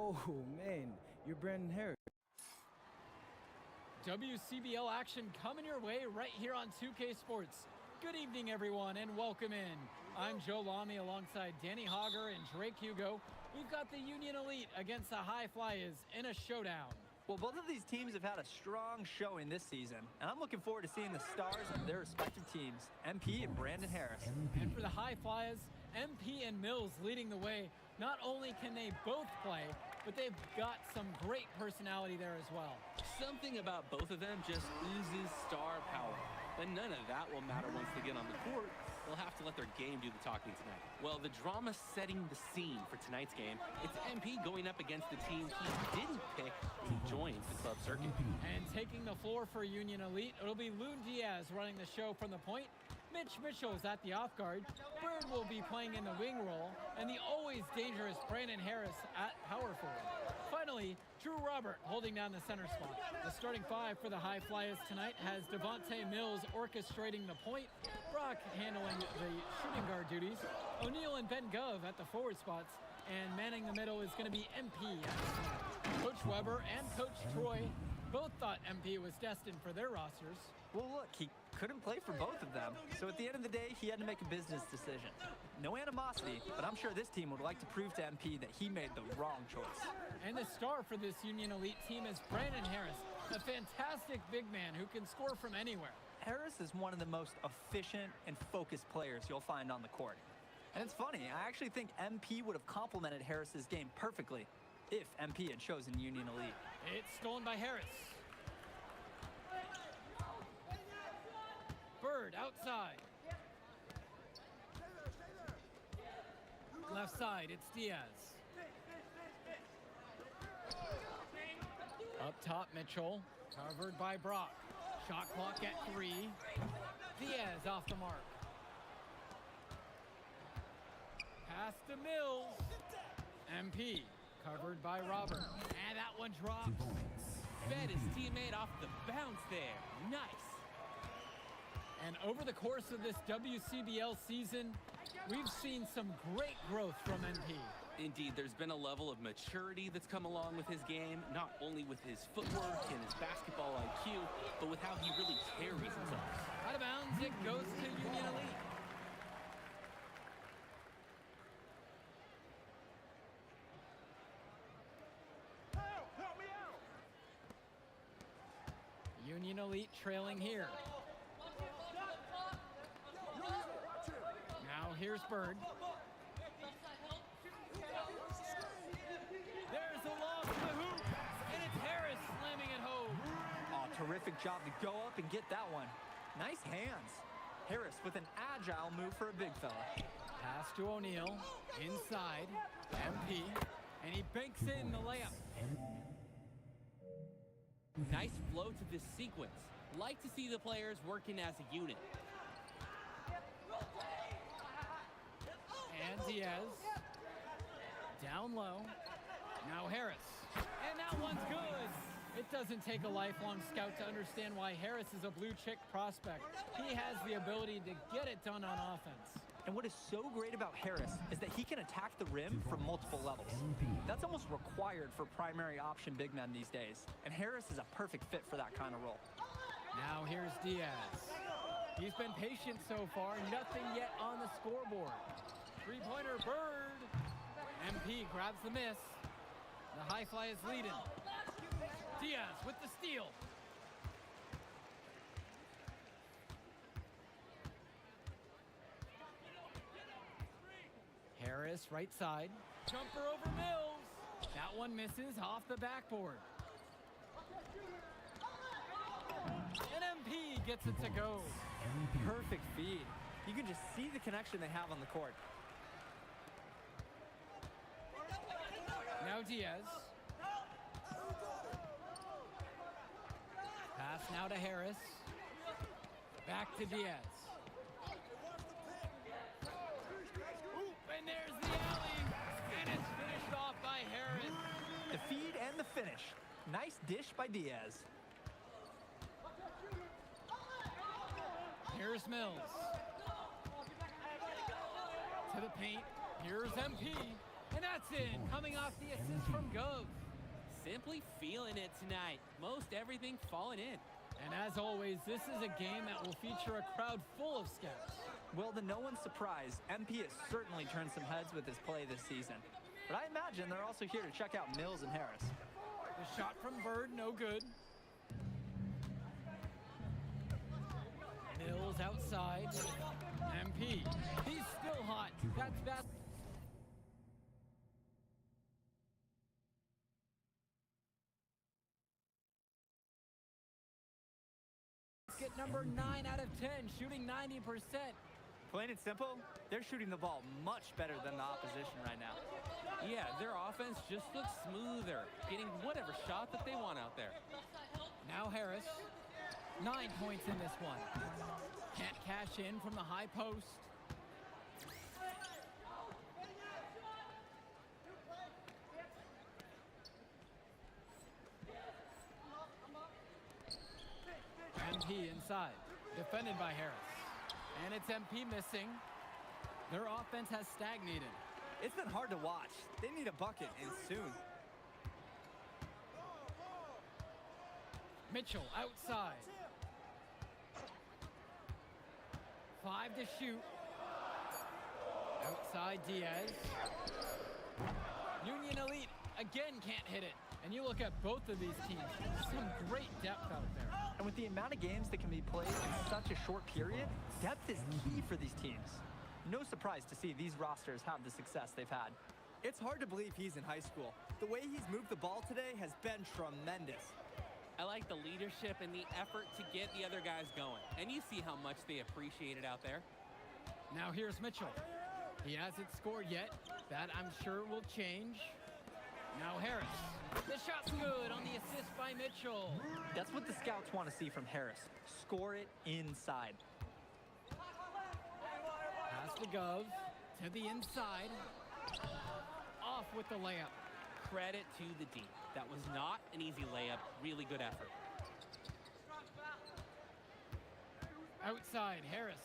Oh, man, you're Brandon Harris. WCBL action coming your way right here on 2K Sports. Good evening, everyone, and welcome in. I'm Joe Lamy alongside Danny Hogger and Drake Hugo. We've got the Union Elite against the High Flyers in a showdown. Well, both of these teams have had a strong showing this season, and I'm looking forward to seeing the stars of their respective teams, MP and Brandon Harris. And for the High Flyers, MP and Mills leading the way. Not only can they both play, but they've got some great personality there as well. Something about both of them just oozes star power. And none of that will matter once they get on the court. They'll have to let their game do the talking tonight. Well, the drama setting the scene for tonight's game. It's MP going up against the team he didn't pick when he joined the club circuit. And taking the floor for Union Elite, it'll be Loon Diaz running the show from the point. Mitch Mitchell's at the off guard. Bird will be playing in the wing role, and the always dangerous Brandon Harris at power forward. Finally, Drew Robert holding down the center spot. The starting five for the High Flyers tonight has Devontae Mills orchestrating the point, Brock handling the shooting guard duties, O'Neal and Ben Gov at the forward spots, and manning the middle is going to be MP at the center. Coach Weber and Coach Troy both thought MP was destined for their rosters. Well, look, he couldn't play for both of them, so at the end of the day, he had to make a business decision. No animosity, but I'm sure this team would like to prove to MP that he made the wrong choice. And the star for this Union Elite team is Brandon Harris, a fantastic big man who can score from anywhere. Harris is one of the most efficient and focused players you'll find on the court. And it's funny, I actually think MP would have complemented Harris's game perfectly if MP had chosen Union Elite. It's stolen by Harris. Bird outside. Left side, it's Diaz. Up top, Mitchell. Covered by Brock. Shot clock at 3. Diaz off the mark. Pass to Mills. MP covered by Robert. And that one drops. Fed his teammate off the bounce there. Nice. And over the course of this WCBL season, we've seen some great growth from MP. Indeed, there's been a level of maturity that's come along with his game, not only with his footwork and his basketball IQ, but with how he really carries himself. Out of bounds, it goes to Union Elite. Union Elite trailing here. Now here's Bird. There's a lob to the hoop, and it's Harris slamming it home. Oh, terrific job to go up and get that one. Nice hands. Harris with an agile move for a big fella. Pass to O'Neal, inside, MP, and he banks in the layup. Nice flow to this sequence. Like to see the players working as a unit. And Diaz. Down low. Now Harris. And that one's good. It doesn't take a lifelong scout to understand why Harris is a blue chip prospect. He has the ability to get it done on offense. And what is so great about Harris is that he can attack the rim from multiple levels. That's almost required for primary option big men these days. And Harris is a perfect fit for that kind of role. Now here's Diaz. He's been patient so far. Nothing yet on the scoreboard. Three-pointer Bird. MP grabs the miss. The High Fly is leading. Diaz with the steal. Harris, right side. Jumper over Mills. That one misses off the backboard. And MP gets it to go. Perfect feed. You can just see the connection they have on the court. Now Diaz. Pass now to Harris. Back to Diaz. And there's the alley. And it's finished off by Harris. The feed and the finish. Nice dish by Diaz. Here's Mills. To the paint. Here's MP. And that's in, coming off the assist from Gove. Simply feeling it tonight. Most everything falling in. And as always, this is a game that will feature a crowd full of scouts. Well, to no one's surprise, MP has certainly turned some heads with his play this season. But I imagine they're also here to check out Mills and Harris. The shot from Bird, no good. Mills outside. MP, he's still hot. That's best. Get number 9 out of 10, shooting 90%. Plain and simple, they're shooting the ball much better than the opposition right now. Yeah, their offense just looks smoother, getting whatever shot that they want out there. Now Harris, 9 points in this one. Can't cash in from the high post. MP inside, defended by Harris. And it's MP missing. Their offense has stagnated. It's been hard to watch. They need a bucket, and soon. Mitchell outside. 5 to shoot. Outside Diaz. Union Elite again can't hit it. And you look at both of these teams, some great depth out there. And with the amount of games that can be played in such a short period, depth is key for these teams. No surprise to see these rosters have the success they've had. It's hard to believe he's in high school. The way he's moved the ball today has been tremendous. I like the leadership and the effort to get the other guys going. And you see how much they appreciate it out there. Now here's Mitchell. He hasn't scored yet. That I'm sure will change. Now Harris. The shot's good on the assist by Mitchell. That's what the scouts want to see from Harris. Score it inside. Pass to Gove. To the inside. Off with the layup. Credit to the D. That was not an easy layup. Really good effort. Outside, Harris.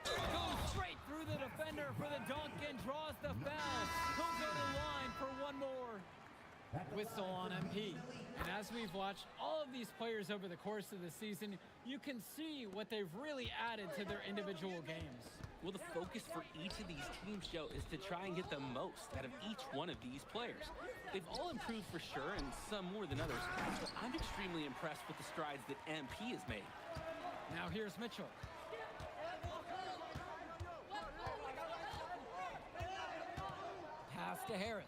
Goes straight through the defender for the dunk and draws the foul. He'll go to the line for one more. Whistle on MP. And as we've watched all of these players over the course of the season, you can see what they've really added to their individual games. Well, the focus for each of these teams, Joe, is to try and get the most out of each one of these players. They've all improved for sure, and some more than others. But I'm extremely impressed with the strides that MP has made. Now here's Mitchell. Pass to Harris.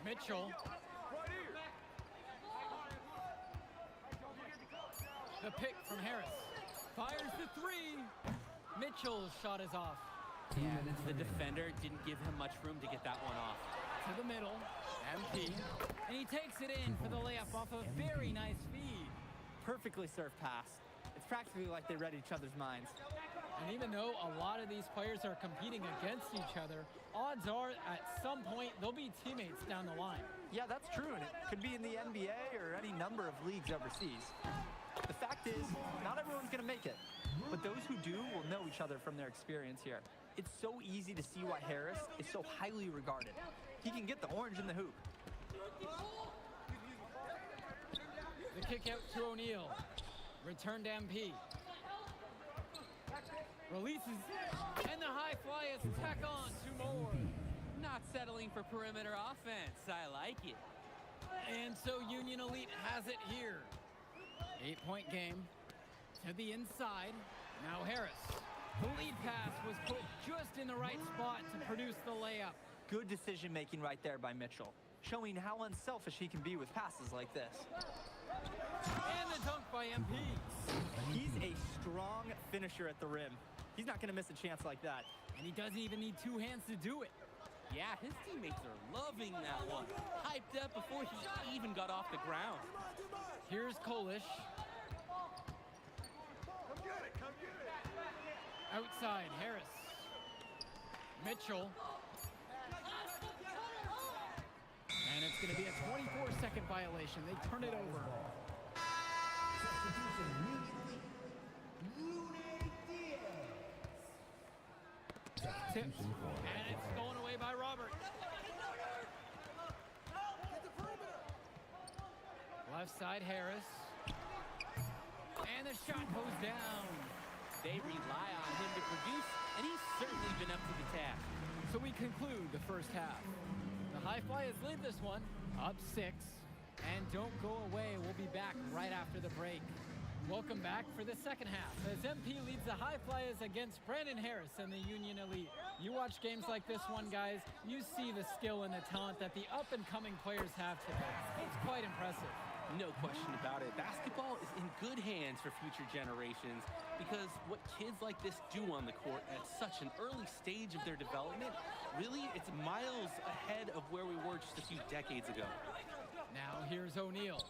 Mitchell. The pick from Harris. Fires the three. Mitchell's shot is off. Yeah, the defender didn't give him much room to get that one off. To the middle. MP. And he takes it in for the layup off a very nice feed. Perfectly served pass. It's practically like they read each other's minds. And even though a lot of these players are competing against each other, odds are at some point they'll be teammates down the line. Yeah, that's true, and it could be in the NBA or any number of leagues overseas. The fact is, not everyone's going to make it, but those who do will know each other from their experience here. It's so easy to see why Harris is so highly regarded. He can get the orange in the hoop. The kick out to O'Neal. Return to MP. Releases, and the high fly is tack on 2 more. Not settling for perimeter offense. I like it. And so Union Elite has it here. 8-point game. To the inside. Now Harris. The lead pass was put just in the right spot to produce the layup. Good decision making right there by Mitchell, showing how unselfish he can be with passes like this. And the dunk by MP. He's a strong finisher at the rim. He's not going to miss a chance like that. And he doesn't even need 2 hands to do it. Yeah, his teammates are loving that one. Hyped up before he even got off the ground. Here's Kolish. Outside, Harris. Mitchell. And it's going to be a 24-second violation. They turn it over. tipped, and it's stolen away by Robert. Left side, Harris. And the shot goes down. They rely on him to produce, and he's certainly been up to the task. So we conclude the first half. The High Flyers lead this one, up 6. And don't go away, we'll be back right after the break. Welcome back for the second half as MP leads the High Flyers against Brandon Harris and the Union Elite. You watch games like this one, guys, you see the skill and the talent that the up-and-coming players have today. It's quite impressive. No question about it. Basketball is in good hands for future generations because what kids like this do on the court at such an early stage of their development, really, it's miles ahead of where we were just a few decades ago. Now here's O'Neal.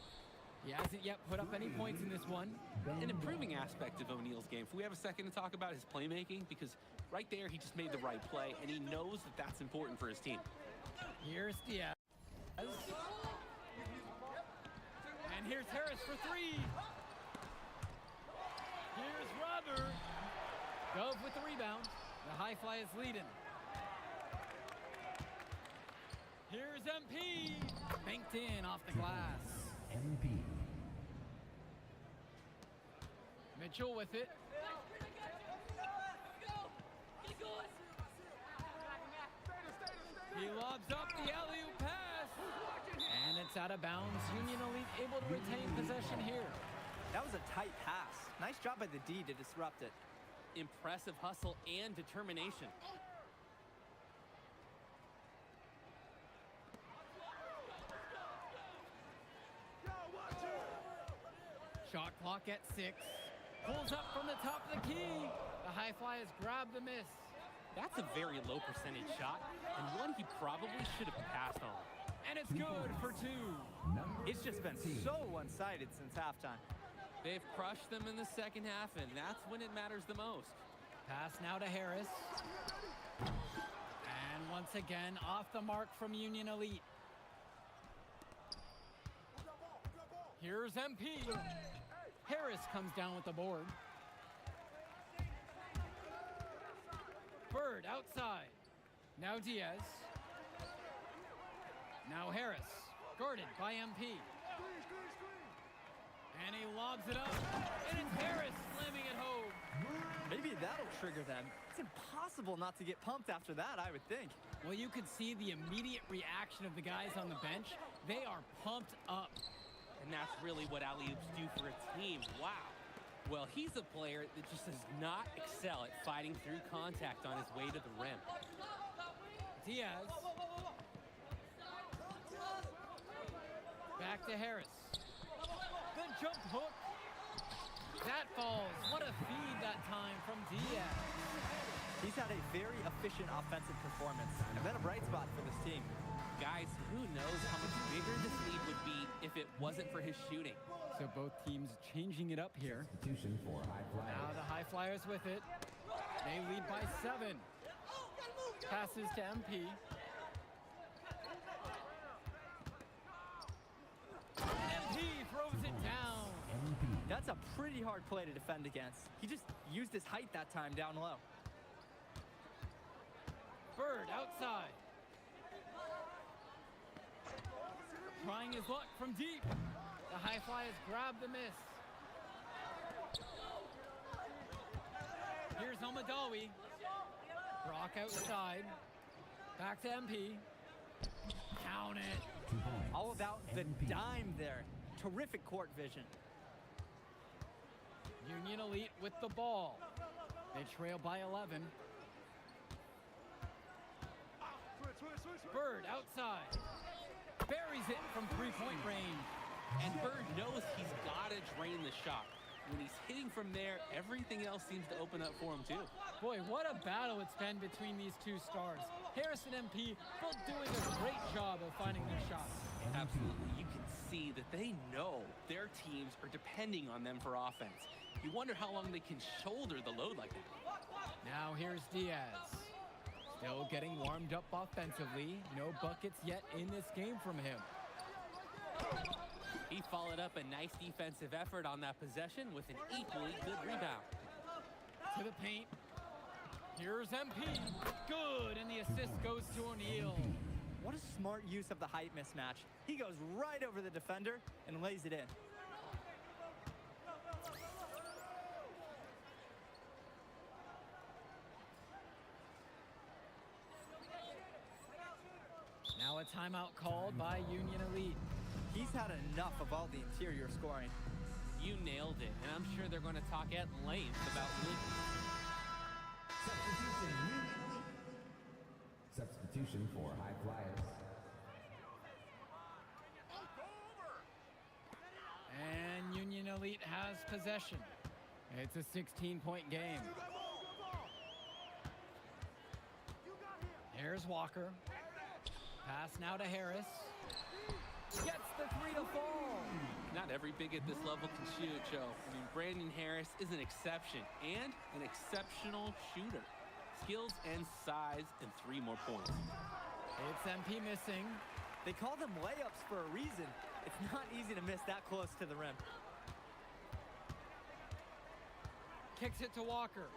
He hasn't yet put up any points in this one. An improving aspect of O'Neal's game. If we have a second to talk about his playmaking, because right there he just made the right play, and he knows that that's important for his team. Here's Diaz. And here's Harris for 3. Here's Robert. Dove with the rebound. The High Flyers leading. Here's MP. Banked in off the glass. MP. Mitchell with it. He lobs up the alley-oop pass. And it's out of bounds. Union Elite able to retain possession here. That was a tight pass. Nice job by the D to disrupt it. Impressive hustle and determination. Shot clock at 6. Pulls up from the top of the key. The High Flyers grab the miss. That's a very low percentage shot, and one he probably should have passed on. And it's good for 2. It's just been so one-sided since halftime. They've crushed them in the second half, and that's when it matters the most. Pass now to Harris. And once again, off the mark from Union Elite. Here's MP. Harris comes down with the board. Bird outside. Now Diaz. Now Harris. Guarded by MP. And he lobs it up. And it's Harris slamming it home. Maybe that'll trigger them. It's impossible not to get pumped after that, I would think. Well, you could see the immediate reaction of the guys on the bench. They are pumped up. And that's really what alley-oops do for a team. Wow. Well, he's a player that just does not excel at fighting through contact on his way to the rim. Diaz. Back to Harris. The jump hook. That falls. What a feed that time from Diaz. He's had a very efficient offensive performance and been a bright spot for this team. Guys, who knows how much bigger this lead would be if it wasn't for his shooting. So both teams changing it up here. Substitution for High Flyers. Now the High Flyers with it. They lead by 7. Passes to MP. MP throws it down. MP. That's a pretty hard play to defend against. He just used his height that time down low. Bird outside. Trying his luck from deep. The High Flyers grab the miss. Here's Omadawi. Brock outside. Back to MP. Count it. 2 points. All about the MP. dime there. Terrific court vision. Union Elite with the ball. They trail by 11. Bird outside. Buries it from 3-point range. And Bird knows he's got to drain the shot. When he's hitting from there, everything else seems to open up for him too. Boy, what a battle it's been between these two stars. Harris and MP both doing a great job of finding their shots. Absolutely. You can see that they know their teams are depending on them for offense. You wonder how long they can shoulder the load like that. Now here's Diaz. Still getting warmed up offensively. No buckets yet in this game from him. He followed up a nice defensive effort on that possession with an equally good rebound. To the paint. Here's MP. Good, and the assist goes to O'Neal. What a smart use of the height mismatch. He goes right over the defender and lays it in. Now a timeout called by Union Elite. He's had enough of all the interior scoring. You nailed it, and I'm sure they're going to talk at length about Substitution for High Flyers. And Union Elite has possession. It's a 16-point game. Here's Walker. Pass now to Harris. Gets the three to fall. Not every big at this level can shoot, Joe. I mean, Brandon Harris is an exception and an exceptional shooter. Skills and size and 3 more points. It's MP missing. They call them layups for a reason. It's not easy to miss that close to the rim. Kicks it to Walker.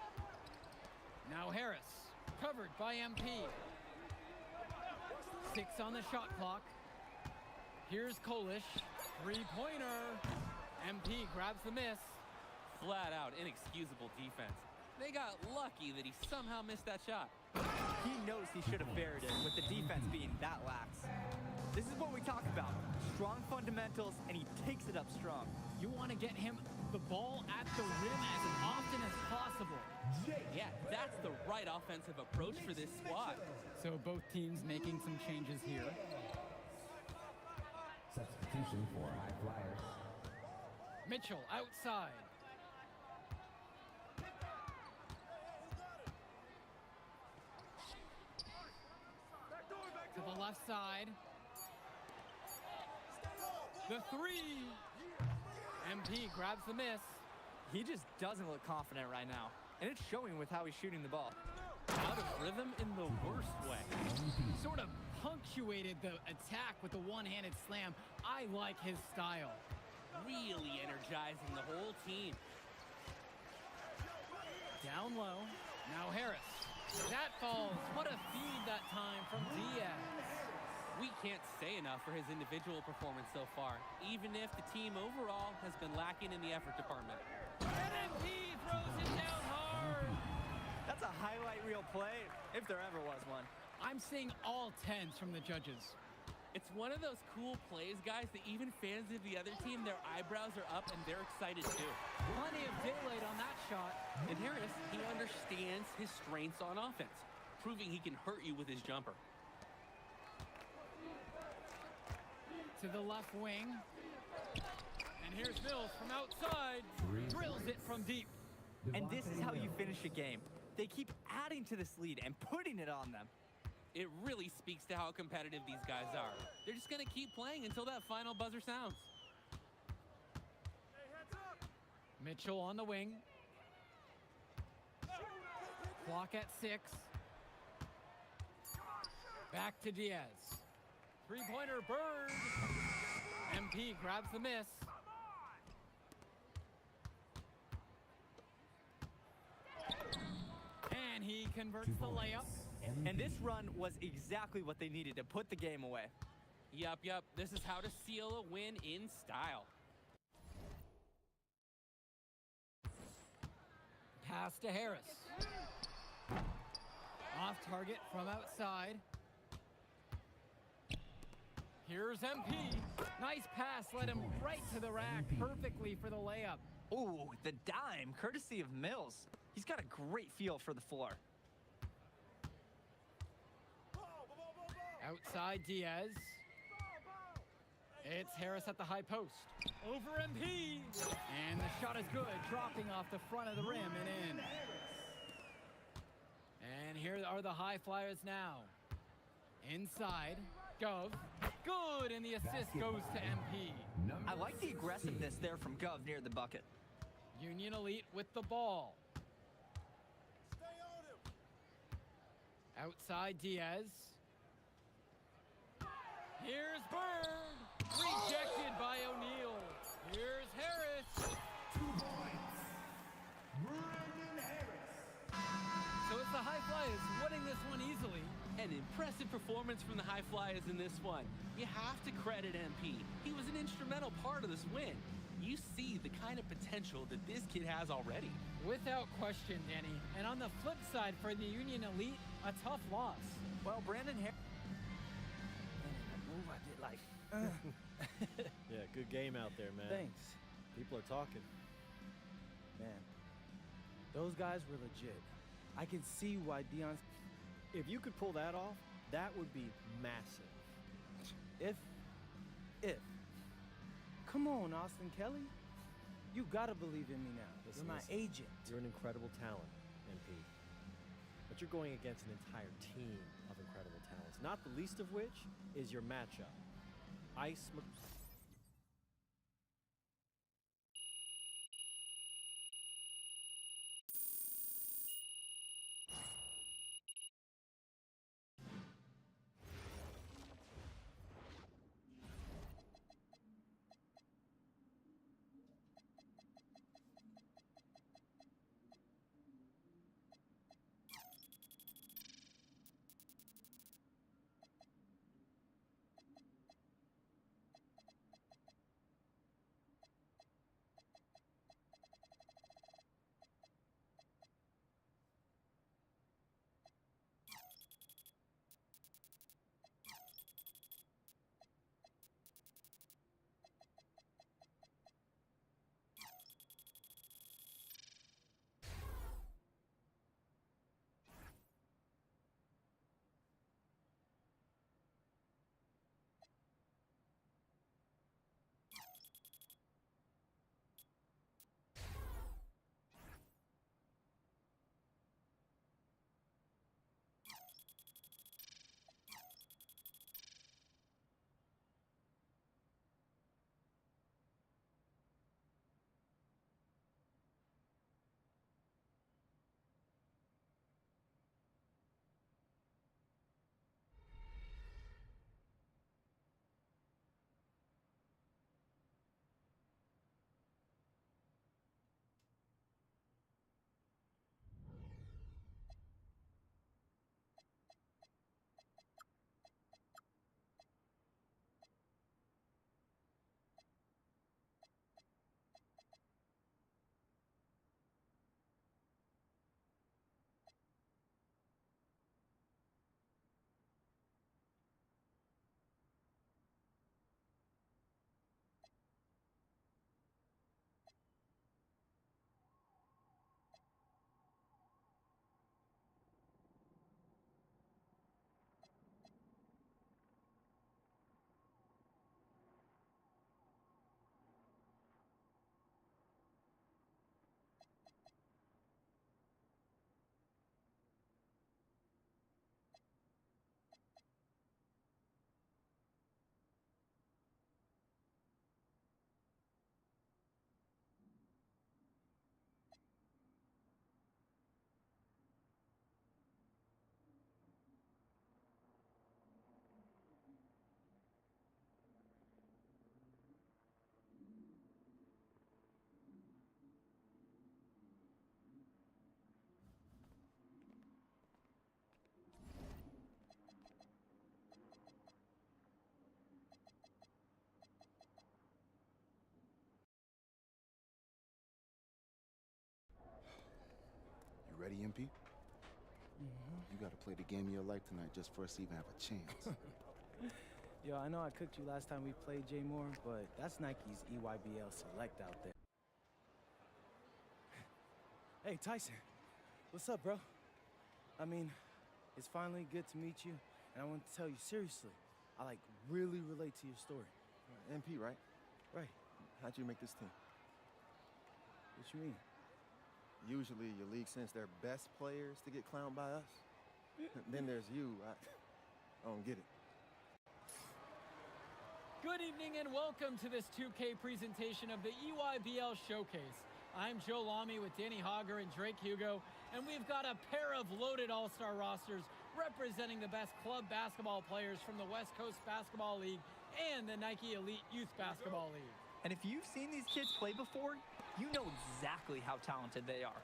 Now Harris, covered by MP. 6 on the shot clock. Here's Kolish, three-pointer. MP grabs the miss. Flat out inexcusable defense. They got lucky that he somehow missed that shot. He knows he should have buried it with the defense being that lax. This is what we talk about. Strong fundamentals, and he takes it up strong. You want to get him the ball at the rim as often as possible. Yeah, that's the right offensive approach for this squad. So both teams making some changes here. Substitution for High Flyers. Mitchell outside. To the left side. The three. MP grabs the miss. He just doesn't look confident right now, and it's showing with how he's shooting the ball. Out of rhythm in the worst way. Sort of punctuated the attack with the one-handed slam. I like his style. Really energizing the whole team. Down low. Now Harris. That falls. What a feed that time from Diaz. We can't say enough for his individual performance so far, even if the team overall has been lacking in the effort department. And MP throws it down hard. That's a highlight reel play, if there ever was one. I'm seeing all 10s from the judges. It's one of those cool plays, guys, that even fans of the other team, their eyebrows are up and they're excited too. Plenty of daylight on that shot. And Harris, he understands his strengths on offense, proving he can hurt you with his jumper. To the left wing. And here's Mills from outside. Drills it from deep. And this is how you finish a game. They keep adding to this lead and putting it on them. It really speaks to how competitive these guys are. They're just going to keep playing until that final buzzer sounds. Mitchell on the wing. Clock at 6. Back to Diaz. Three-pointer Bird. MP grabs the miss. And he converts the layup. And this run was exactly what they needed to put the game away. Yup. This is how to seal a win in style. Pass to Harris. Off target from outside. Here's MP. Nice pass, led him right to the rack perfectly for the layup. Ooh, the dime, courtesy of Mills. He's got a great feel for the floor. Outside Diaz. It's Harris at the high post. Over MP. And the shot is good, dropping off the front of the rim and in. And here are the High Flyers now. Inside, Gov. Good, and the assist goes to MP. I like the aggressiveness there from Gov near the bucket. Union Elite with the ball. Outside Diaz. Here's Bird. Rejected by O'Neal. Here's Harris. 2 points. Brandon Harris. So it's the High Flyers winning this one easily. An impressive performance from the High Flyers in this one. You have to credit MP. He was an instrumental part of this win. You see the kind of potential that this kid has already. Without question, Danny. And on the flip side for the Union Elite, a tough loss. Well, Brandon Harris. Move, I did like. Yeah, good game out there, man. Thanks. People are talking. Man, those guys were legit. I can see why Deion. If you could pull that off, that would be massive. If. Come on, Austin Kelly. You gotta believe in me now. Listen, You're my listen. agent. You're an incredible talent, MP. But you're going against an entire team of incredible talents, not the least of which is your matchup. Ice Mc... You ready, MP? You gotta play the game of your life tonight just for us to even have a chance. Yo, I know I cooked you last time we played Jay Moore, but that's Nike's EYBL Select out there. Hey, Tyson. What's up, bro? I mean, it's finally good to meet you, and I want to tell you seriously, I really relate to your story. MP, right? Right. How'd you make this team? What you mean? Usually your league sends their best players to get clowned by us. Then there's you. I don't get it. Good evening and welcome to this 2K presentation of the EYBL Showcase. I'm Joe Lamy with Danny Hogger and Drake Hugo, and we've got a pair of loaded all-star rosters representing the best club basketball players from the West Coast Basketball League and the Nike Elite Youth Basketball League. And if you've seen these kids play before, you know exactly how talented they are.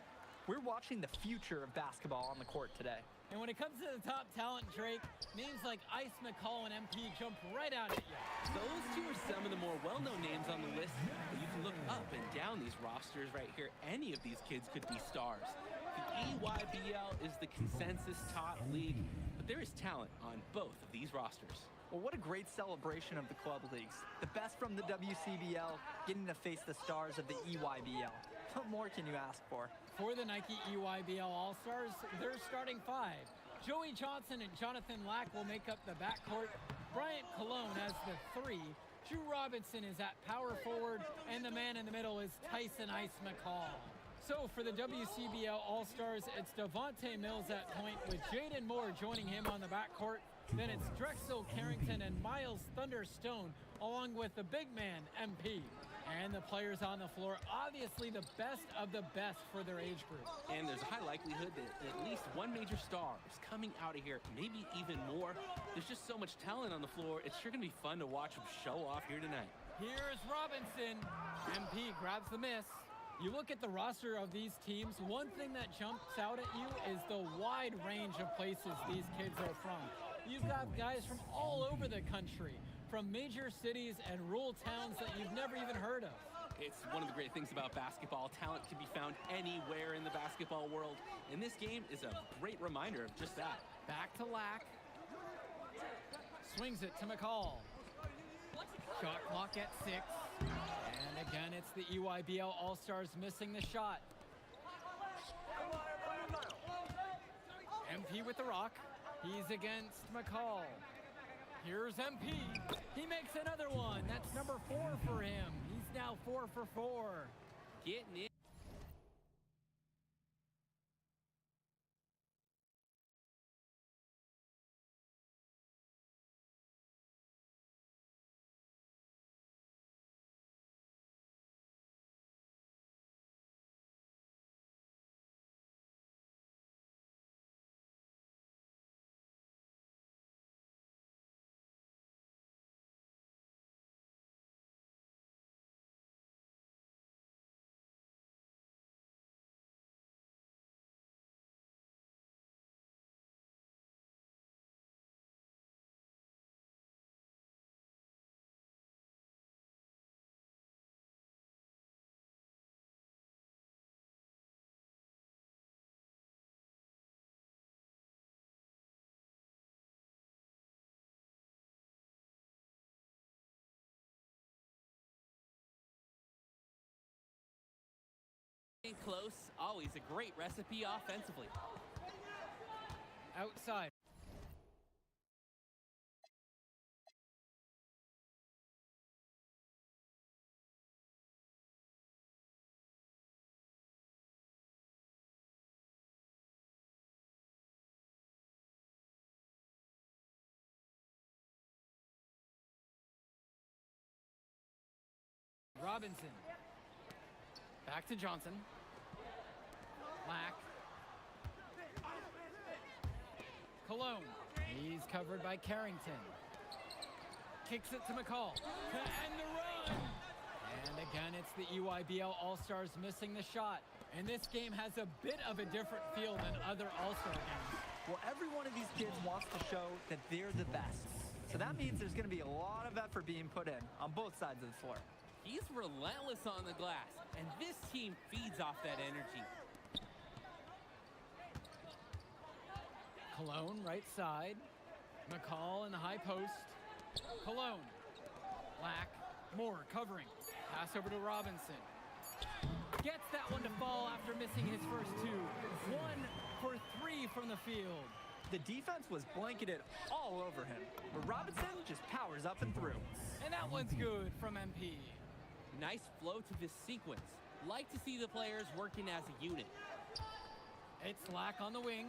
We're watching the future of basketball on the court today. And when it comes to the top talent, Drake, names like Ice McCall and MP jump right out at you. Those two are some of the more well-known names on the list, but you can look up and down these rosters right here. Any of these kids could be stars. The EYBL is the consensus top league, but there is talent on both of these rosters. Well, what a great celebration of the club leagues. The best from the WCBL getting to face the stars of the EYBL. What more can you ask for? For the Nike EYBL All-Stars, their starting five. Joey Johnson and Jonathan Lack will make up the backcourt. Bryant Cologne as the three. Drew Robinson is at power forward, and the man in the middle is Tyson Ice McCall. So for the WCBL All-Stars, it's Devontae Mills at point with Jaden Moore joining him on the backcourt. Then it's Drexel Carrington and Miles Thunderstone, along with the big man, MP. And the players on the floor, obviously the best of the best for their age group. And there's a high likelihood that at least one major star is coming out of here, maybe even more. There's just so much talent on the floor, it's sure going to be fun to watch them show off here tonight. Here's Robinson. MP grabs the miss. You look at the roster of these teams, one thing that jumps out at you is the wide range of places these kids are from. You've got guys from all over the country, from major cities and rural towns that you've never even heard of. It's one of the great things about basketball. Talent can be found anywhere in the basketball world, and this game is a great reminder of just that. Back to Lack. Swings it to McCall. Shot clock at 6. And again, it's the EYBL All-Stars missing the shot. MP with the rock. He's against McCall. Here's MP. He makes another one. That's number 4 for him. He's now 4 for 4. Getting it. Close, always a great recipe offensively. Outside. Robinson. Back to Johnson. Lack. Cologne. He's covered by Carrington. Kicks it to McCall. And the run! And again, it's the EYBL All-Stars missing the shot. And this game has a bit of a different feel than other All-Star games. Well, every one of these kids wants to show that they're the best. So that means there's going to be a lot of effort being put in on both sides of the floor. He's relentless on the glass, and this team feeds off that energy. Cologne, right side. McCall in the high post. Cologne. Lack. Moore covering. Pass over to Robinson. Gets that one to fall after missing his first 2. 1 for 3 from the field. The defense was blanketed all over him, but Robinson just powers up and through. And that one's good from MP. Nice flow to this sequence. Like to see the players working as a unit. It's Lack on the wing.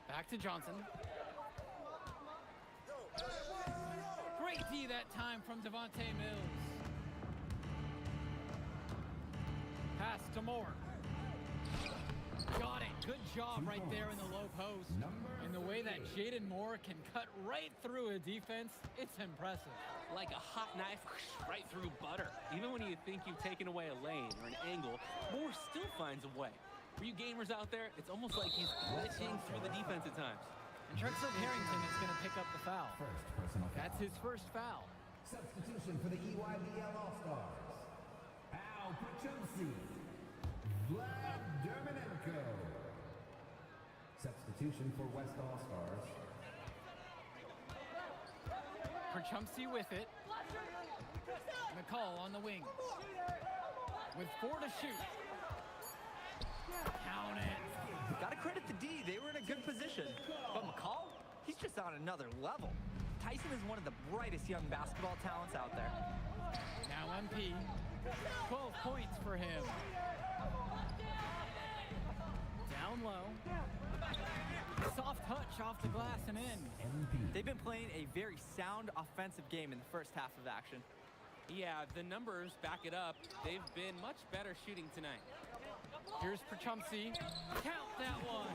Back to Johnson. Great D that time from Devontae Mills. Pass to Moore. Got it. Good job right there in the low post. And the way that that Jaden Moore can cut right through a defense, it's impressive. Like a hot knife right through butter. Even when you think you've taken away a lane or an angle, Moore still finds a way. For you gamers out there, it's almost like he's glitching through the defense at times. And Drexel Carrington is going to pick up the foul. First personal foul. That's his first foul. Substitution for the EYBL All-Stars. Al Pachumsi. Vlad Dermanenko. Substitution for West All-Stars. Chumsey with it. McCall on the wing. With 4 to shoot. Count it. Gotta credit the D. They were in a good position. But McCall, he's just on another level. Tyson is one of the brightest young basketball talents out there. Now MP. 12 points for him. Down low. Soft touch off the glass and in. They've been playing a very sound offensive game in the first half of action. Yeah, the numbers back it up. They've been much better shooting tonight. Here's Chumsey. Count that one.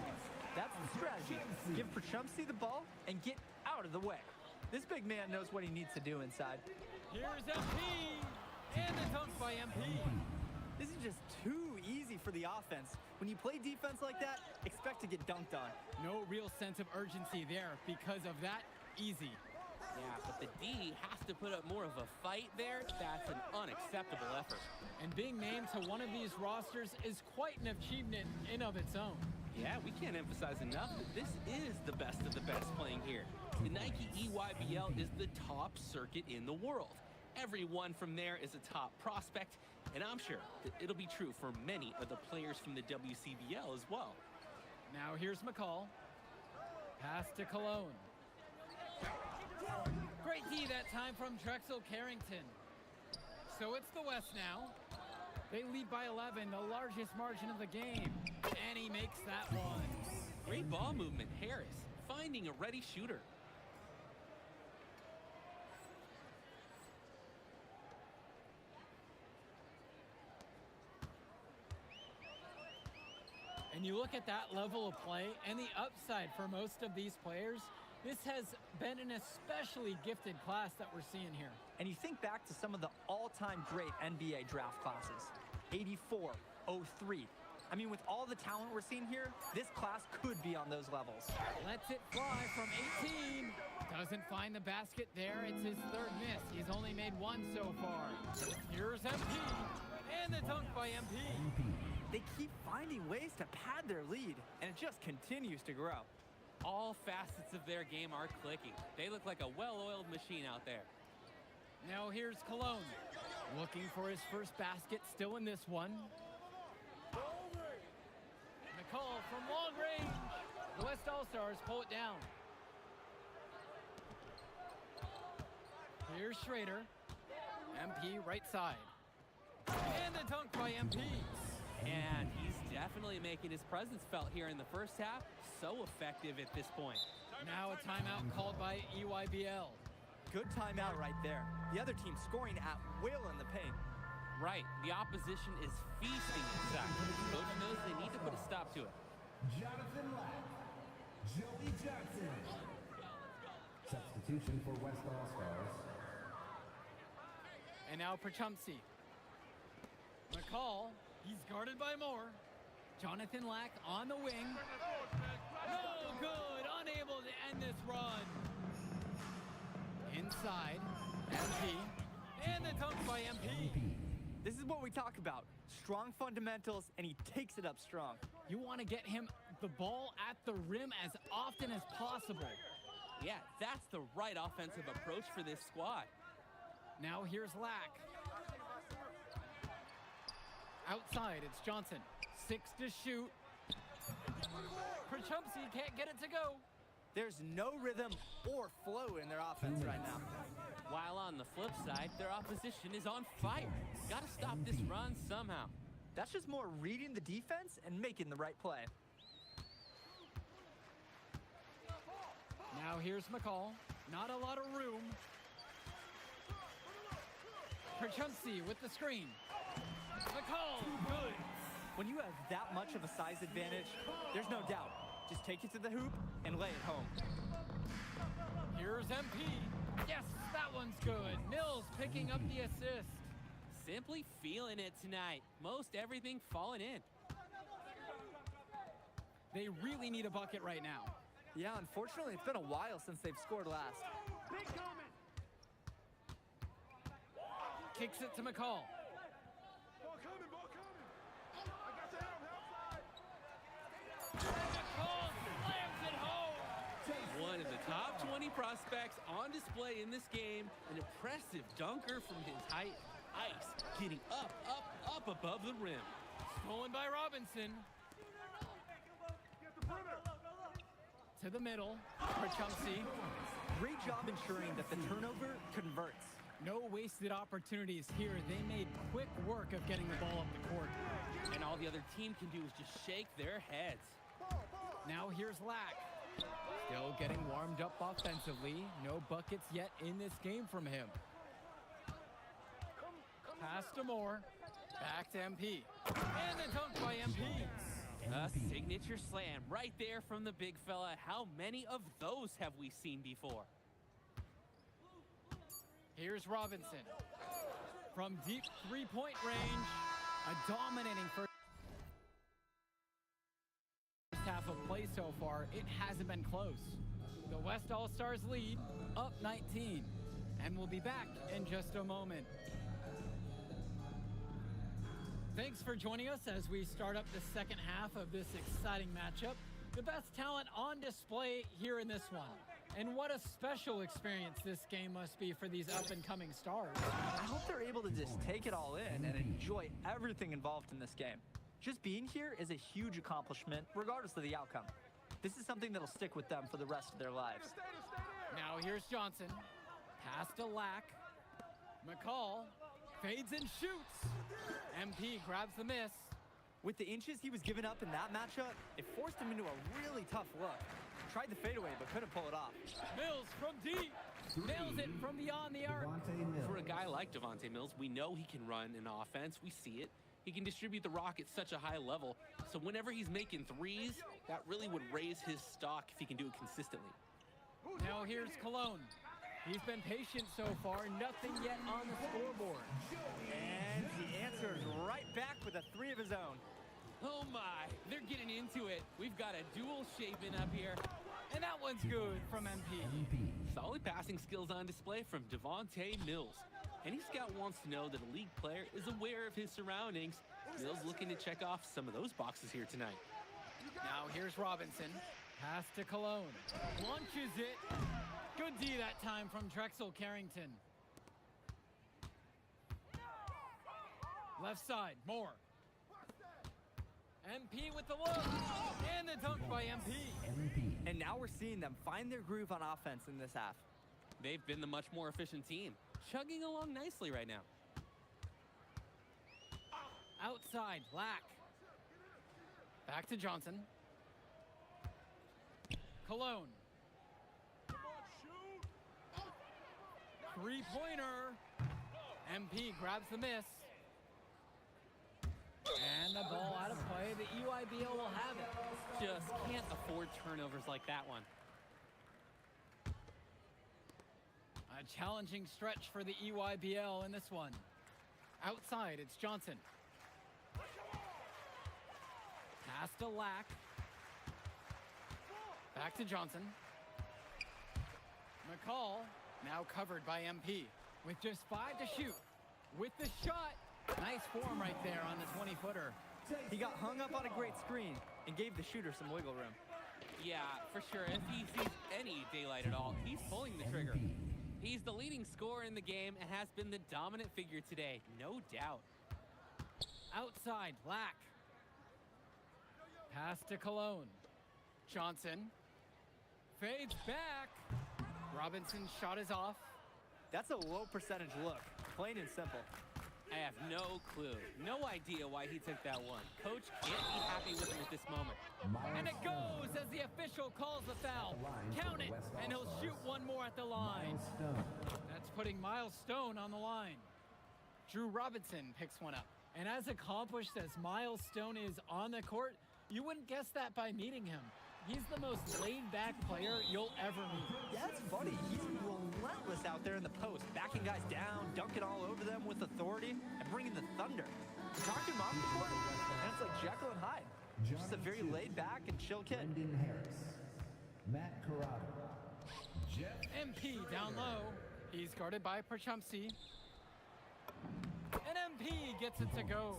That's the strategy. Give Chumsey the ball and get out of the way. This big man knows what he needs to do inside. Here's MP. And the dunk by MP. This is just too easy for the offense. When you play defense like that, expect to get dunked on. No real sense of urgency there because of that. Easy. Yeah, but the D has to put up more of a fight there. That's an unacceptable effort. And being named to one of these rosters is quite an achievement in of its own. Yeah, we can't emphasize enough that this is the best of the best playing here. The Nike EYBL is the top circuit in the world. Everyone from there is a top prospect, and I'm sure that it'll be true for many of the players from the WCBL as well. Now here's McCall. Pass to Cologne. Great D that time from Drexel Carrington. So it's the West now. They lead by 11, the largest margin of the game. And he makes that one. Great ball movement, Harris, finding a ready shooter. And you look at that level of play and the upside for most of these players, this has been an especially gifted class that we're seeing here. And you think back to some of the all-time great NBA draft classes. 84, 03. I mean, with all the talent we're seeing here, this class could be on those levels. Lets it fly from 18. Doesn't find the basket there. It's his third miss. He's only made one so far. Here's MP. And the dunk by MP. They keep finding ways to pad their lead, and it just continues to grow. All facets of their game are clicking. They look like a well-oiled machine out there. Now here's Cologne. Looking for his first basket, still in this one. McCall from long range. The West All-Stars pull it down. Here's Schrader. MP right side. And the dunk by MP. And he's definitely making his presence felt here in the first half. So effective at this point. Now a timeout called by EYBL. Good timeout right there. The other team scoring at will in the paint. Right, the opposition is feasting inside. Coach knows they need to put a stop to it. Jonathan Lack. Joey Johnson. Substitution for West All-Stars. And now Chumsey. McCall, he's guarded by Moore. Jonathan Lack on the wing. No good, unable to end this run. Inside, MP. And the dunk by MP. This is what we talk about. Strong fundamentals, and he takes it up strong. You want to get him the ball at the rim as often as possible. Yeah, that's the right offensive approach for this squad. Now here's Lack. Outside, it's Johnson. 6 to shoot. Chumsey can't get it to go. There's no rhythm or flow in their offense right now. While on the flip side, their opposition is on fire. Gotta stop this run somehow. That's just more reading the defense and making the right play. Now here's McCall. Not a lot of room. Chumsey with the screen. McCall, good. When you have that much of a size advantage, there's no doubt. Just take it to the hoop and lay it home. Here's MP. Yes, that one's good. Mills picking up the assist. Simply feeling it tonight. Most everything falling in. They really need a bucket right now. Yeah, unfortunately, it's been a while since they've scored last. Kicks it to McCall. McCall slams it home. One of the top 20 prospects on display in this game. An impressive dunker from his height. Ice getting up above the rim. Stolen by Robinson. To the middle for Chumsey. Great job ensuring that the turnover converts. No wasted opportunities here. They made quick work of getting the ball up the court. And all the other team can do is just shake their heads. Now here's Lack. Still getting warmed up offensively. No buckets yet in this game from him. Pass to Moore. Back to MP. And the dunk by MP. A signature slam right there from the big fella. How many of those have we seen before? Here's Robinson. From deep three-point range, a dominating first half of play so far. It hasn't been close. The West All-Stars lead, up 19. And we'll be back in just a moment. Thanks for joining us as we start up the second half of this exciting matchup. The best talent on display here in this one. And what a special experience this game must be for these up-and-coming stars. I hope they're able to just take it all in and enjoy everything involved in this game. Just being here is a huge accomplishment, regardless of the outcome. This is something that'll stick with them for the rest of their lives. Now here's Johnson. Pass to Lack. McCall fades and shoots. MP grabs the miss. With the inches he was giving up in that matchup, it forced him into a really tough look. Tried the fadeaway, but couldn't pull it off. Mills from deep. Nails it from beyond the arc. For a guy like Devontae Mills, we know he can run an offense. We see it. He can distribute the rock at such a high level. So whenever he's making threes, that really would raise his stock if he can do it consistently. Now here's Cologne. He's been patient so far. Nothing yet on the scoreboard. And he answers right back with a three of his own. Oh my, they're getting into it. We've got a dual shaping up here. And that one's good from MP. Solid passing skills on display from Devontae Mills. Any scout wants to know that a league player is aware of his surroundings. Mills looking to check off some of those boxes here tonight. Now here's Robinson. Pass to Cologne. Launches it. Good D that time from Drexel Carrington. Left side, Moore. MP with the look. And the dunk by MP. And now we're seeing them find their groove on offense in this half. They've been the much more efficient team, chugging along nicely right now. Outside, Lack. Back to Johnson. Cologne. Three-pointer. MP grabs the miss. And the ball out of play. The EYBL will have it. Just can't afford turnovers like that one. A challenging stretch for the EYBL in this one. Outside, it's Johnson. Pass to Lack. Back to Johnson. McCall, now covered by MP. With just 5 to shoot. With the shot. Nice form right there on the 20-footer. He got hung up on a great screen and gave the shooter some wiggle room. Yeah, for sure. If he sees any daylight at all, he's pulling the trigger. He's the leading scorer in the game and has been the dominant figure today, no doubt. Outside, Lack. Pass to Cologne. Johnson. Fades back. Robinson's shot is off. That's a low percentage look, plain and simple. I have no clue, no idea why he took that one. Coach can't be happy with him at this moment. And it goes as the official calls the foul. Count it, and he'll shoot one more at the line. That's putting Miles Stone on the line. Drew Robinson picks one up. And as accomplished as Miles Stone is on the court, you wouldn't guess that by meeting him. He's the most laid-back player you'll ever meet. Yeah, it's funny. He's relentless out there in the post, backing guys down, dunking all over them with authority, and bringing the thunder. Talk to him off the court, and it's like Jekyll and Hyde. Just a very laid-back and chill kid. Brendan Harris. Matt Corrado. Jeff MP down low. He's guarded by Prachumsky. And MP gets it to go.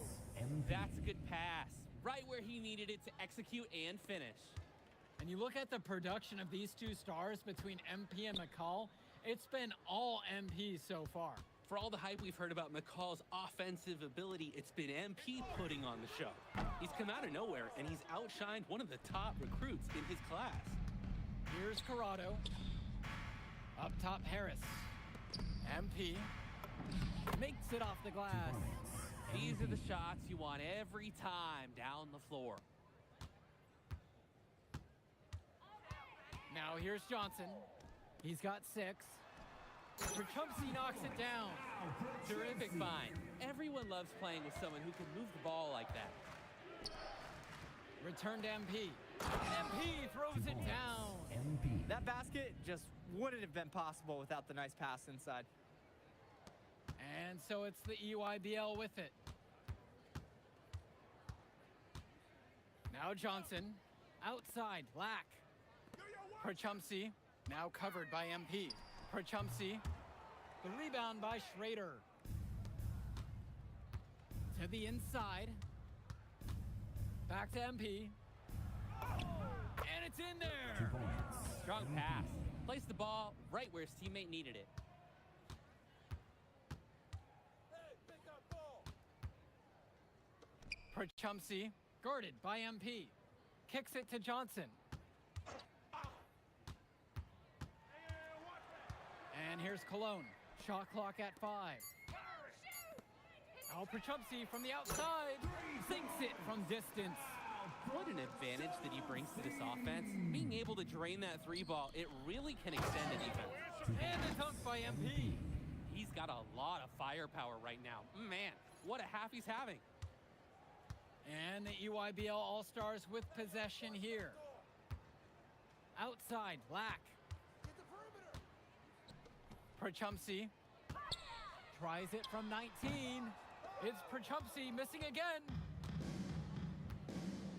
That's a good pass. Right where he needed it to execute and finish. And you look at the production of these two stars between MP and McCall, it's been all MP so far. For all the hype we've heard about McCall's offensive ability, it's been MP putting on the show. He's come out of nowhere, and he's outshined one of the top recruits in his class. Here's Corrado. Up top, Harris. MP makes it off the glass. These are the shots you want every time down the floor. Now here's Johnson. He's got 6. Prachumsky knocks it down. Terrific find. Everyone loves playing with someone who can move the ball like that. Return to MP. MP throws it down. MP. That basket just wouldn't have been possible without the nice pass inside. And so it's the EYBL with it. Now Johnson. Outside, Lack. Prachumsky, now covered by MP. Prachumsky, the rebound by Schrader. To the inside. Back to MP. And it's in there. Strong pass. Placed the ball right where his teammate needed it. Prachumsky, guarded by MP. Kicks it to Johnson. And here's Cologne. Shot clock at 5. Now Prachumsky from the outside sinks it from distance. What an advantage that he brings to this offense. Being able to drain that 3 ball, it really can extend a defense. And a dunk by MP. He's got a lot of firepower right now. Man, what a half he's having. And the EYBL All-Stars with possession here. Outside, Lack. Prachumsky tries it from 19. It's Prachumsky missing again.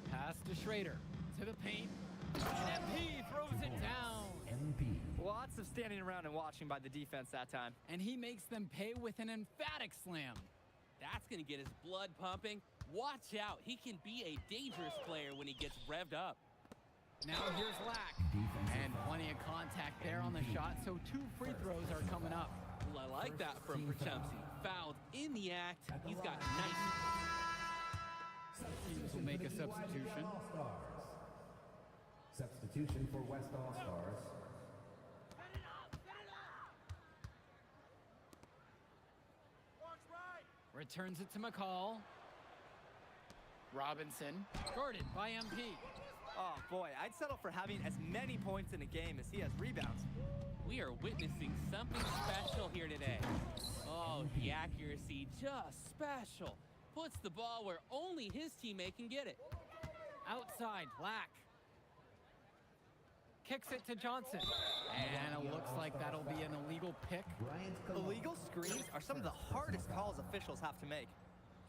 Pass to Schrader. To the paint. And MP throws it down. MP. Lots of standing around and watching by the defense that time. And he makes them pay with an emphatic slam. That's going to get his blood pumping. Watch out. He can be a dangerous player when he gets revved up. Now here's Lack. And plenty of contact there on the shot, so 2 free throws are coming up. Well, I like that from Prachumsky. Fouled in the act. He's got nice. Teams will make a substitution. Substitution for West All-Stars. Returns it to McCall. Robinson, guarded by MP. Oh boy, I'd settle for having as many points in a game as he has rebounds. We are witnessing something special here today. Oh, the accuracy, just special. Puts the ball where only his teammate can get it. Outside, Lack. Kicks it to Johnson. And it looks like that'll be an illegal pick. Illegal screens are some of the hardest calls officials have to make.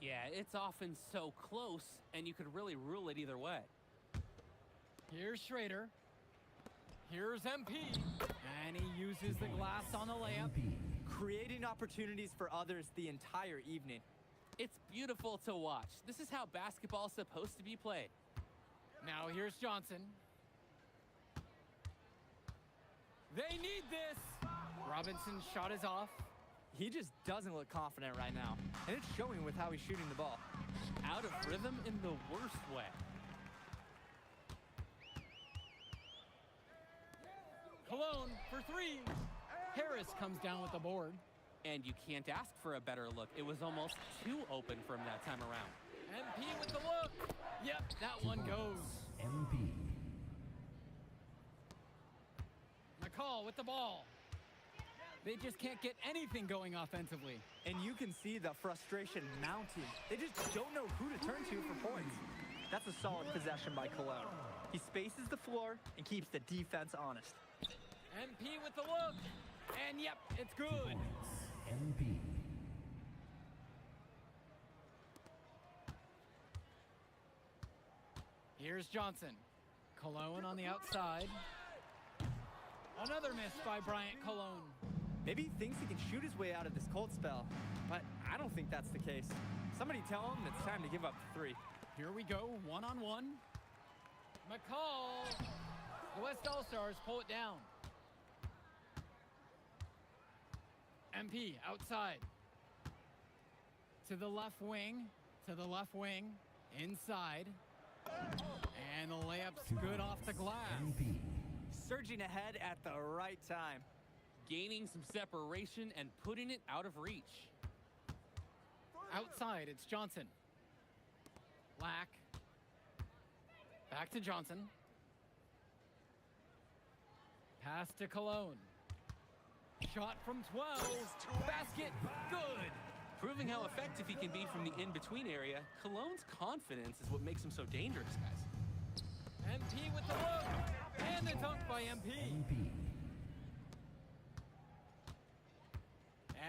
Yeah, it's often so close, and you could really rule it either way. Here's Schrader. Here's MP. And he uses the glass on the layup. Creating opportunities for others the entire evening. It's beautiful to watch. This is how basketball is supposed to be played. Now here's Johnson. They need this. Robinson's shot is off. He just doesn't look confident right now. And it's showing with how he's shooting the ball. Out of rhythm in the worst way. Cologne for 3. Harris comes down with the board. And you can't ask for a better look. It was almost too open from that time around. MP with the look. Yep, that one goes. MP. McCall with the ball. They just can't get anything going offensively. And you can see the frustration mounting. They just don't know who to turn to for points. That's a solid possession by Cologne. He spaces the floor and keeps the defense honest. MP with the look. And yep, it's good. MP. Here's Johnson. Cologne on the outside. Another miss by Bryant Cologne. Maybe he thinks he can shoot his way out of this cold spell, but I don't think that's the case. Somebody tell him it's time to give up the three. Here we go, one-on-one. McCall. The West All-Stars pull it down. MP outside. To the left wing. To the left wing. Inside. And the layup's good off the glass. MP. Surging ahead at the right time. Gaining some separation and putting it out of reach. Outside, it's Johnson. Lack. Back to Johnson. Pass to Cologne. Shot from 12. Basket. Good. Proving how effective he can be from the in-between area, Cologne's confidence is what makes him so dangerous, guys. MP with the look. And the dunk by MP. MP.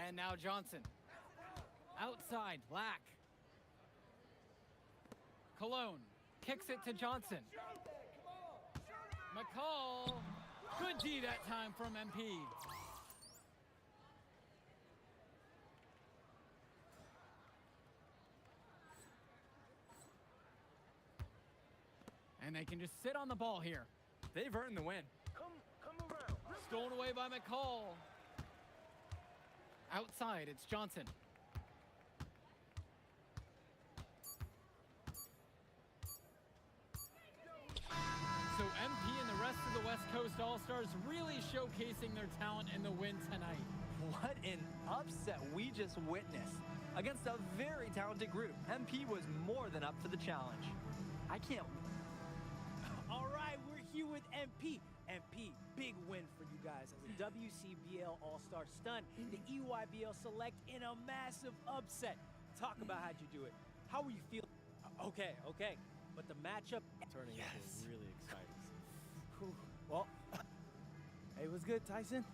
And now Johnson. Outside, Lack. Cologne kicks it to Johnson. McCall. Good D that time from MP. And they can just sit on the ball here. They've earned the win. Come around. Stolen away by McCall. Outside, it's Johnson. So MP and the rest of the West Coast All-Stars really showcasing their talent in the win tonight. What an upset we just witnessed. Against a very talented group, MP was more than up for the challenge. I can't. All right, we're here with MP. MP, big win for you guys as a WCBL All-Star stun. The EYBL Select in a massive upset. Talk about how'd you do it. How were you feeling? Okay. But the matchup... Turning into a really exciting scene. Well, hey, what's good, Tyson?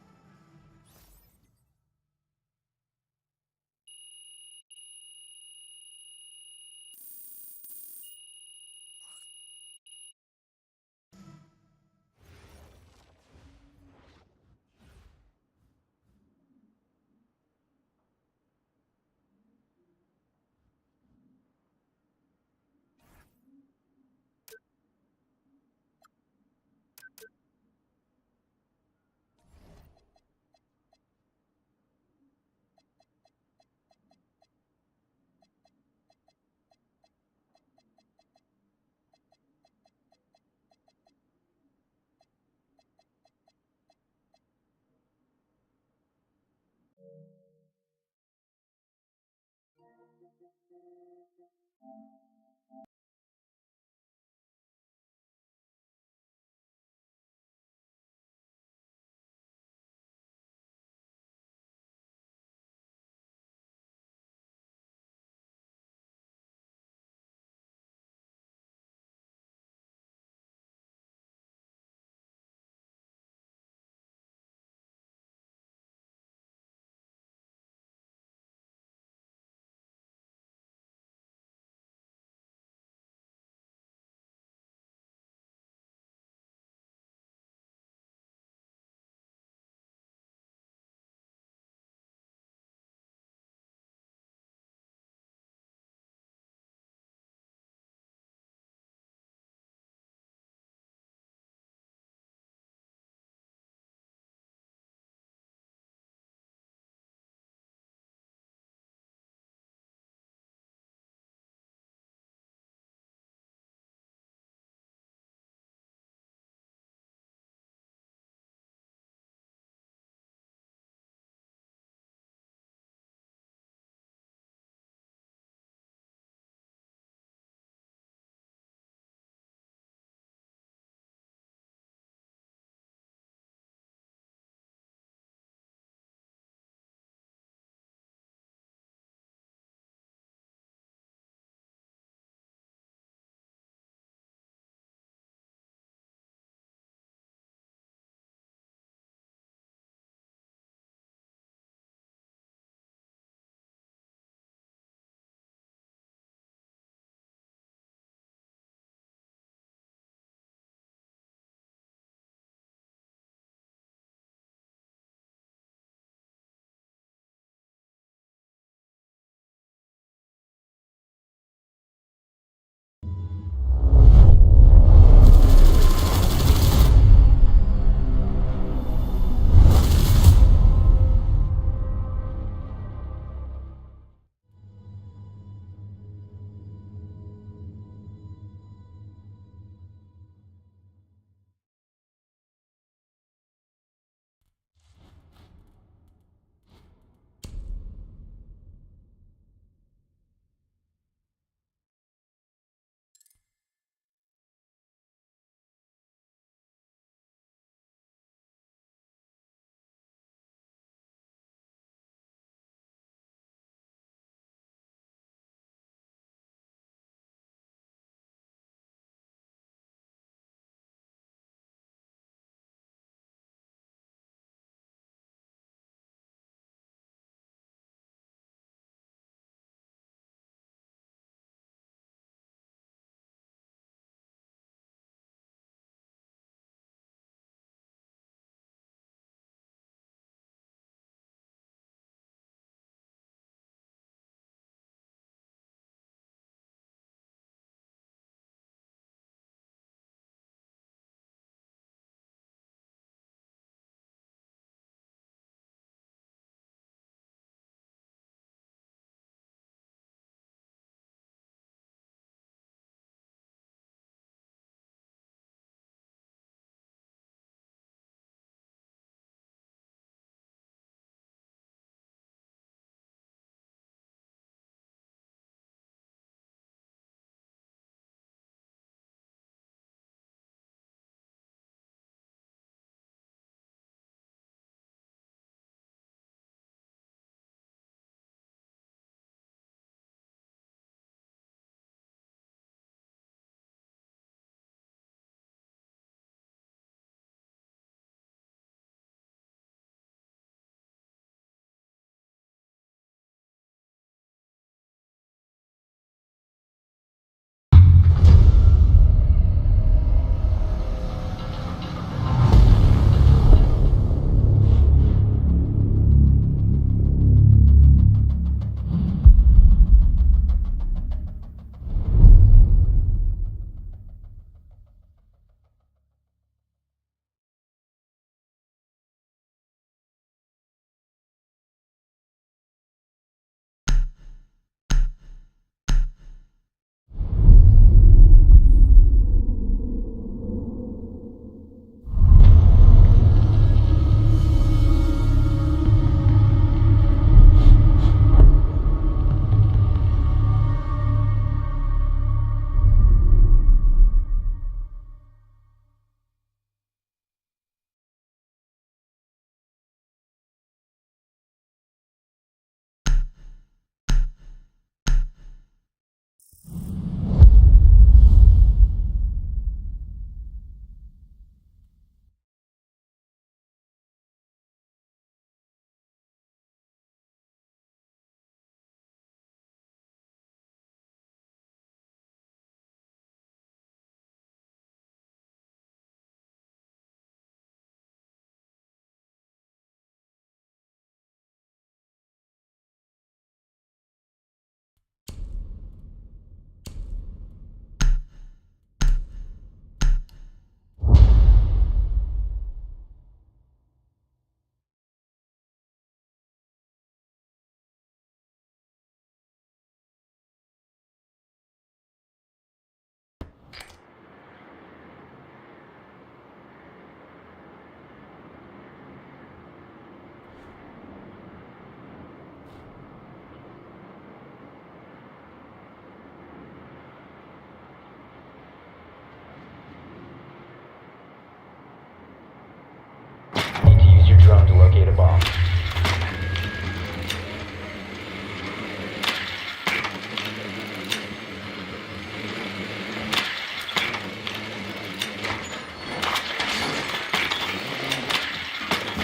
locate a bomb.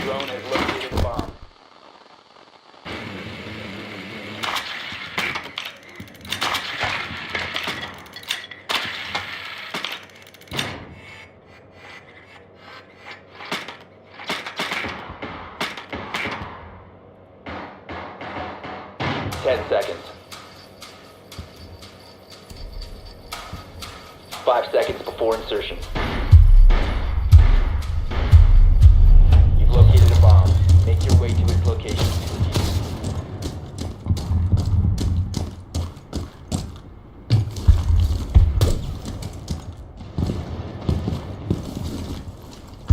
Drone has located a bomb. 10 seconds. 5 seconds before insertion. You've located a bomb. Make your way to its location.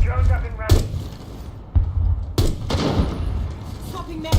Drones up and running. Swapping mag.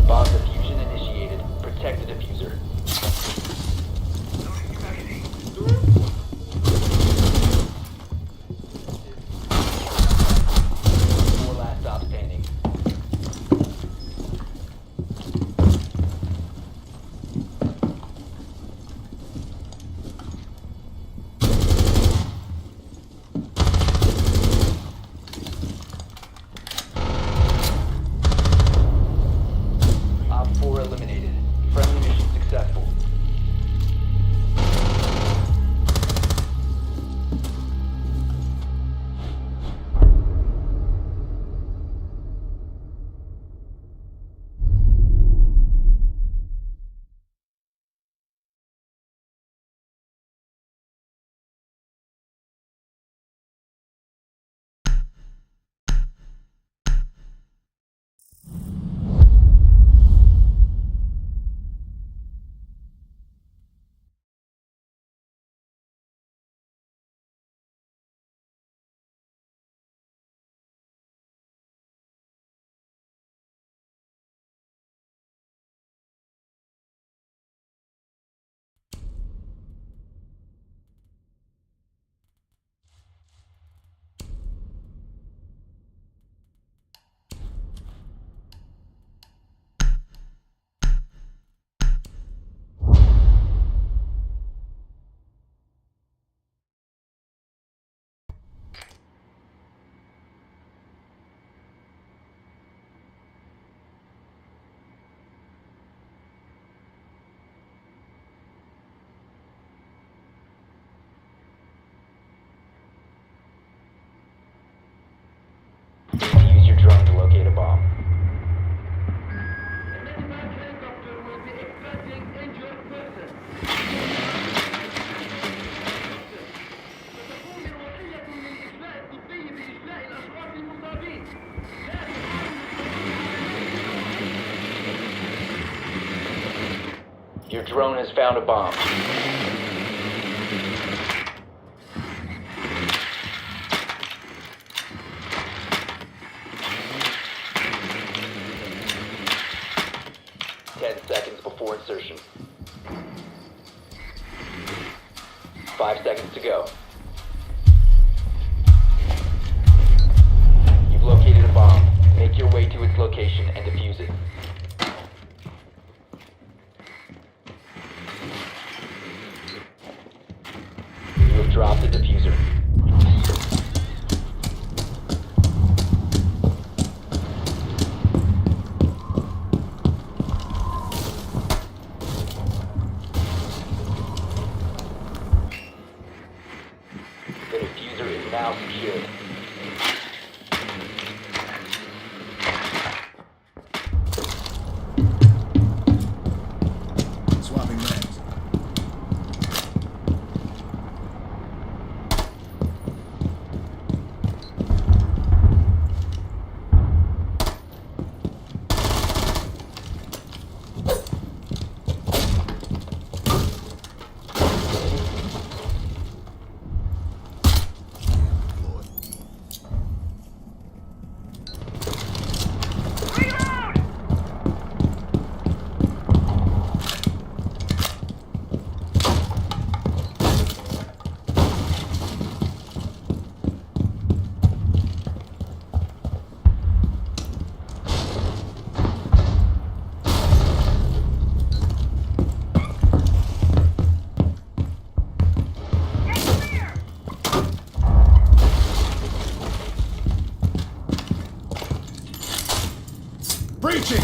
Bomb diffusion initiated. Protect the diffuser. Your drone has found a bomb. Before insertion. 5 seconds to go. You've located a bomb. Make your way to its location and defuse it. You have dropped the diffuser. The diffuser is now secured. Swapping mags. Breaching!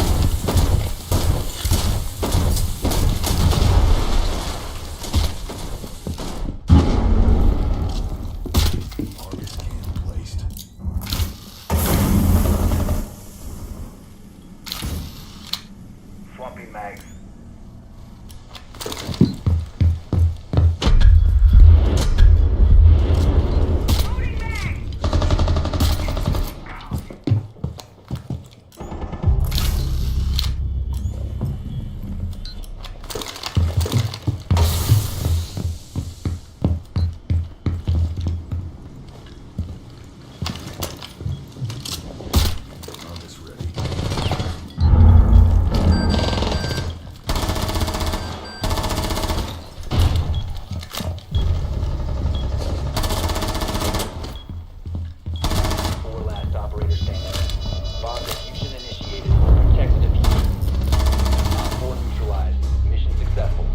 Target scan placed. Swapping mags. Loading mag! Harvest ready. Four last operators standing. Bomb diffusion initiated. Protect the diffuser. Op 4 neutralized. Mission successful.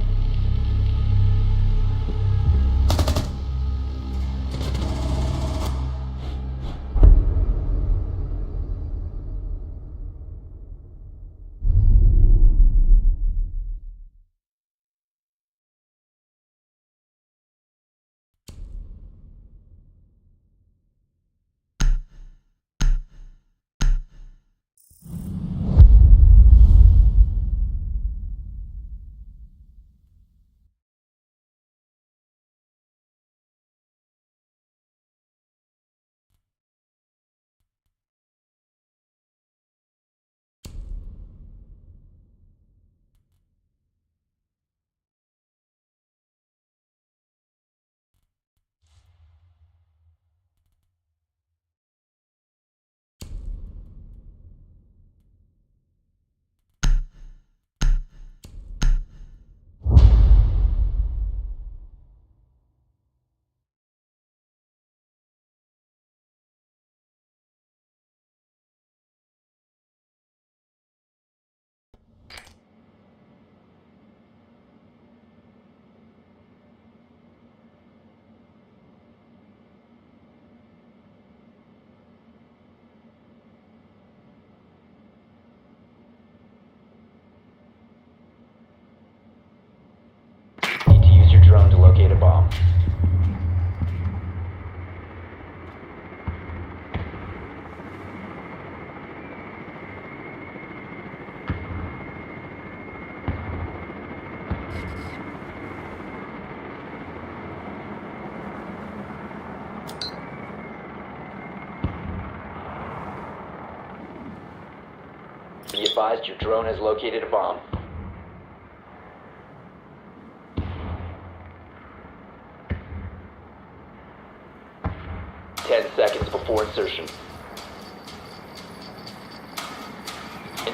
Need to use your drone to locate a bomb. Be advised your drone has located a bomb.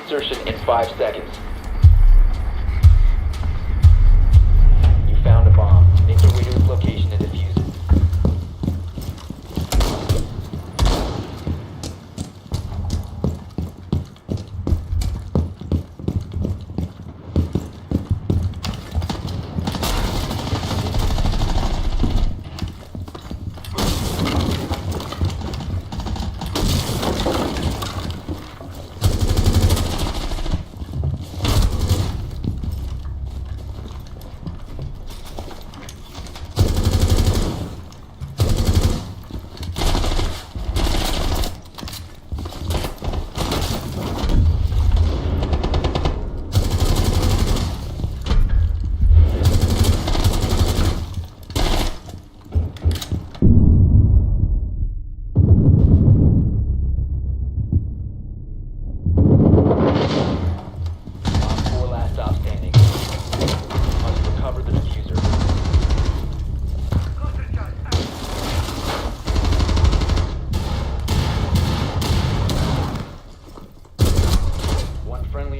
Insertion in 5 seconds. You found a bomb. Make your way to its location and defuse it.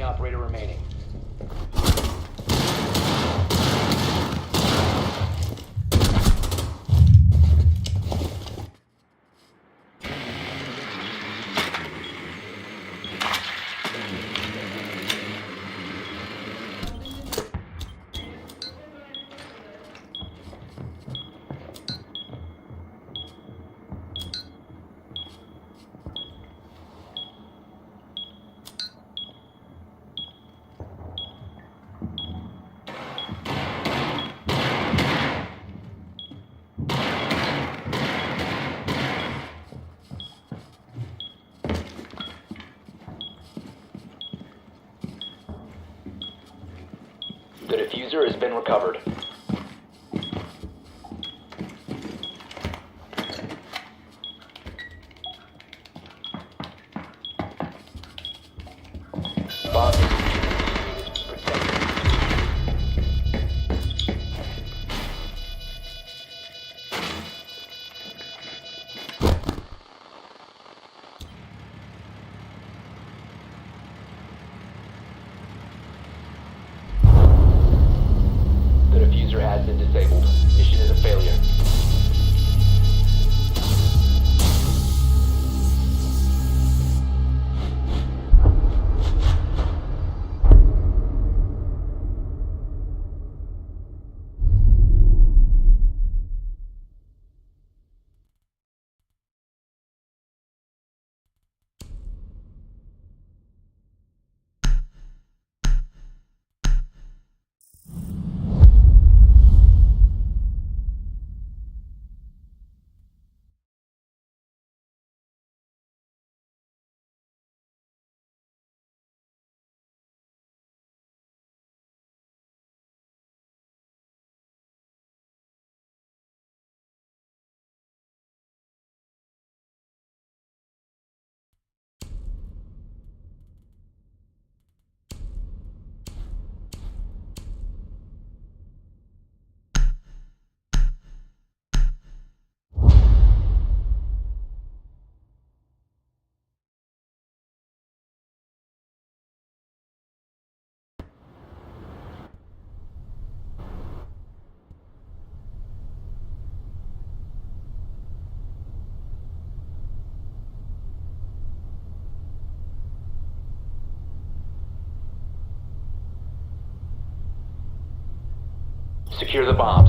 Operator remaining. The diffuser has been recovered. Bomb is protected. The diffuser has been disabled. Mission is a failure. Secure the bombs.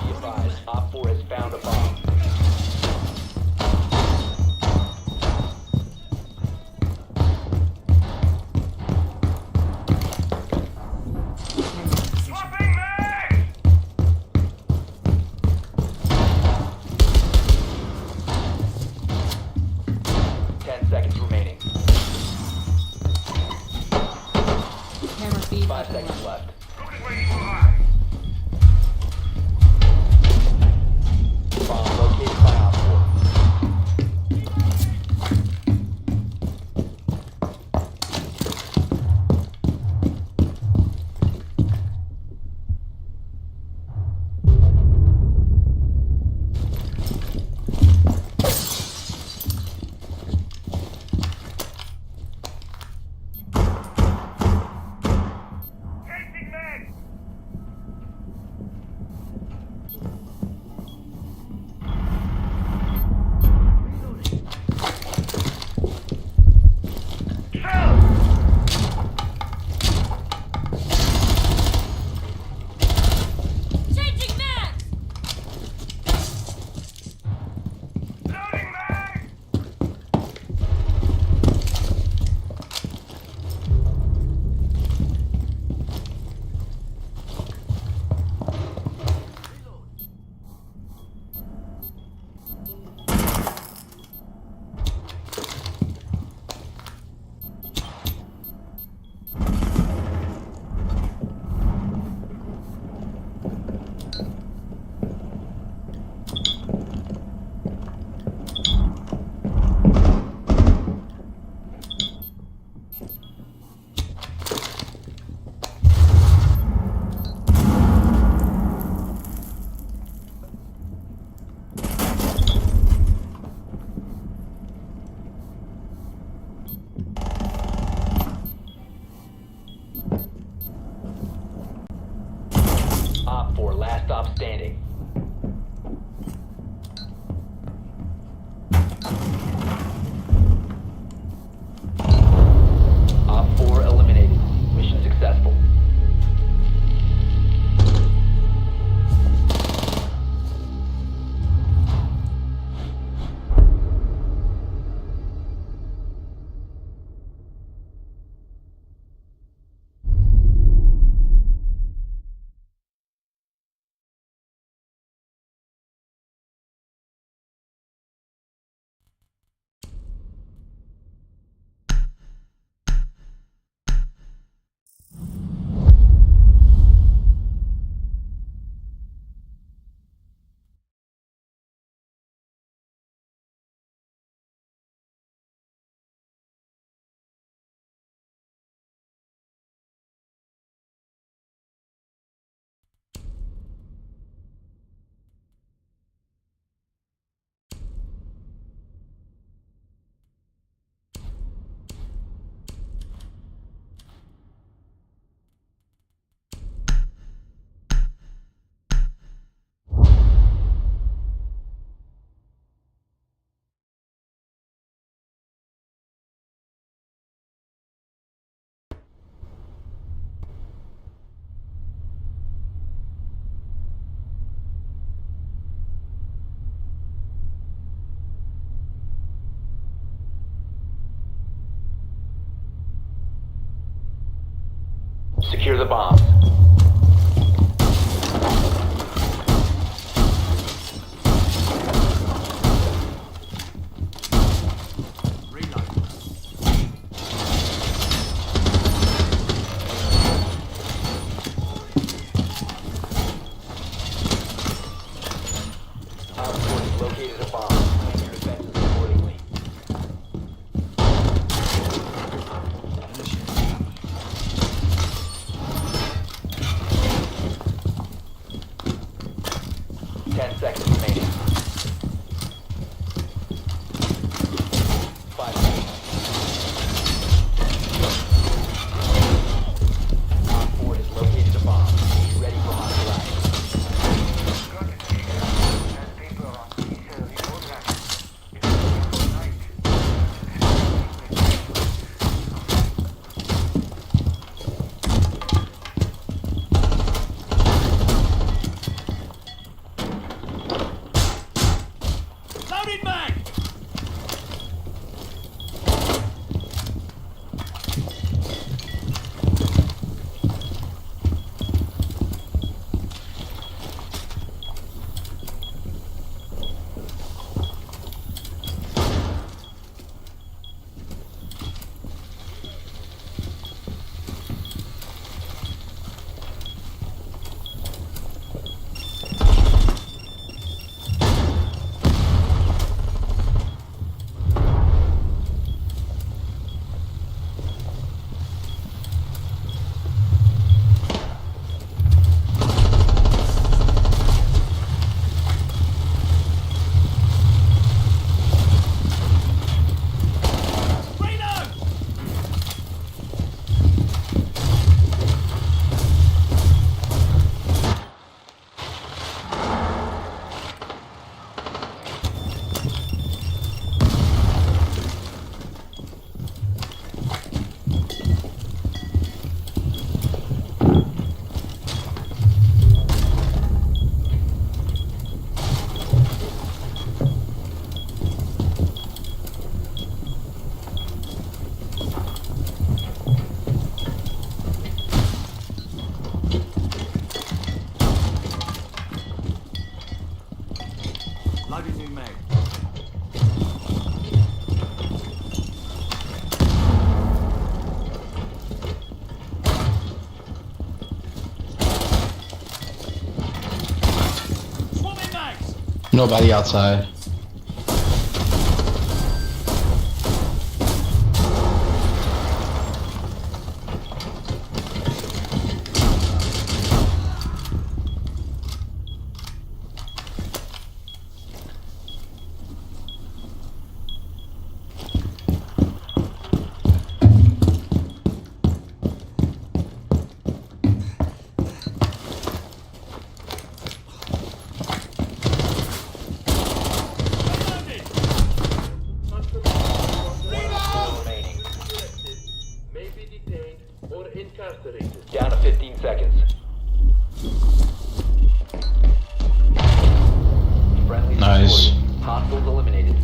Be advised, Op 4 has found a bomb. Swapping mag! 10 seconds remaining. Camera feed. 5 seconds left. Bomb located by Op 4. standing. Op 4 eliminated. Mission successful. Secure the bombs. Op 4 has located a bomb. Plan your defenses accordingly. 10 seconds remaining. 5 seconds. Op 4 has located a bomb. Be ready for hostile action. Loaded mag! Loading new mag. Swarming mags! Nobody outside. Down to 15 seconds. Friendly Nice. destroyed. Hostiles eliminated.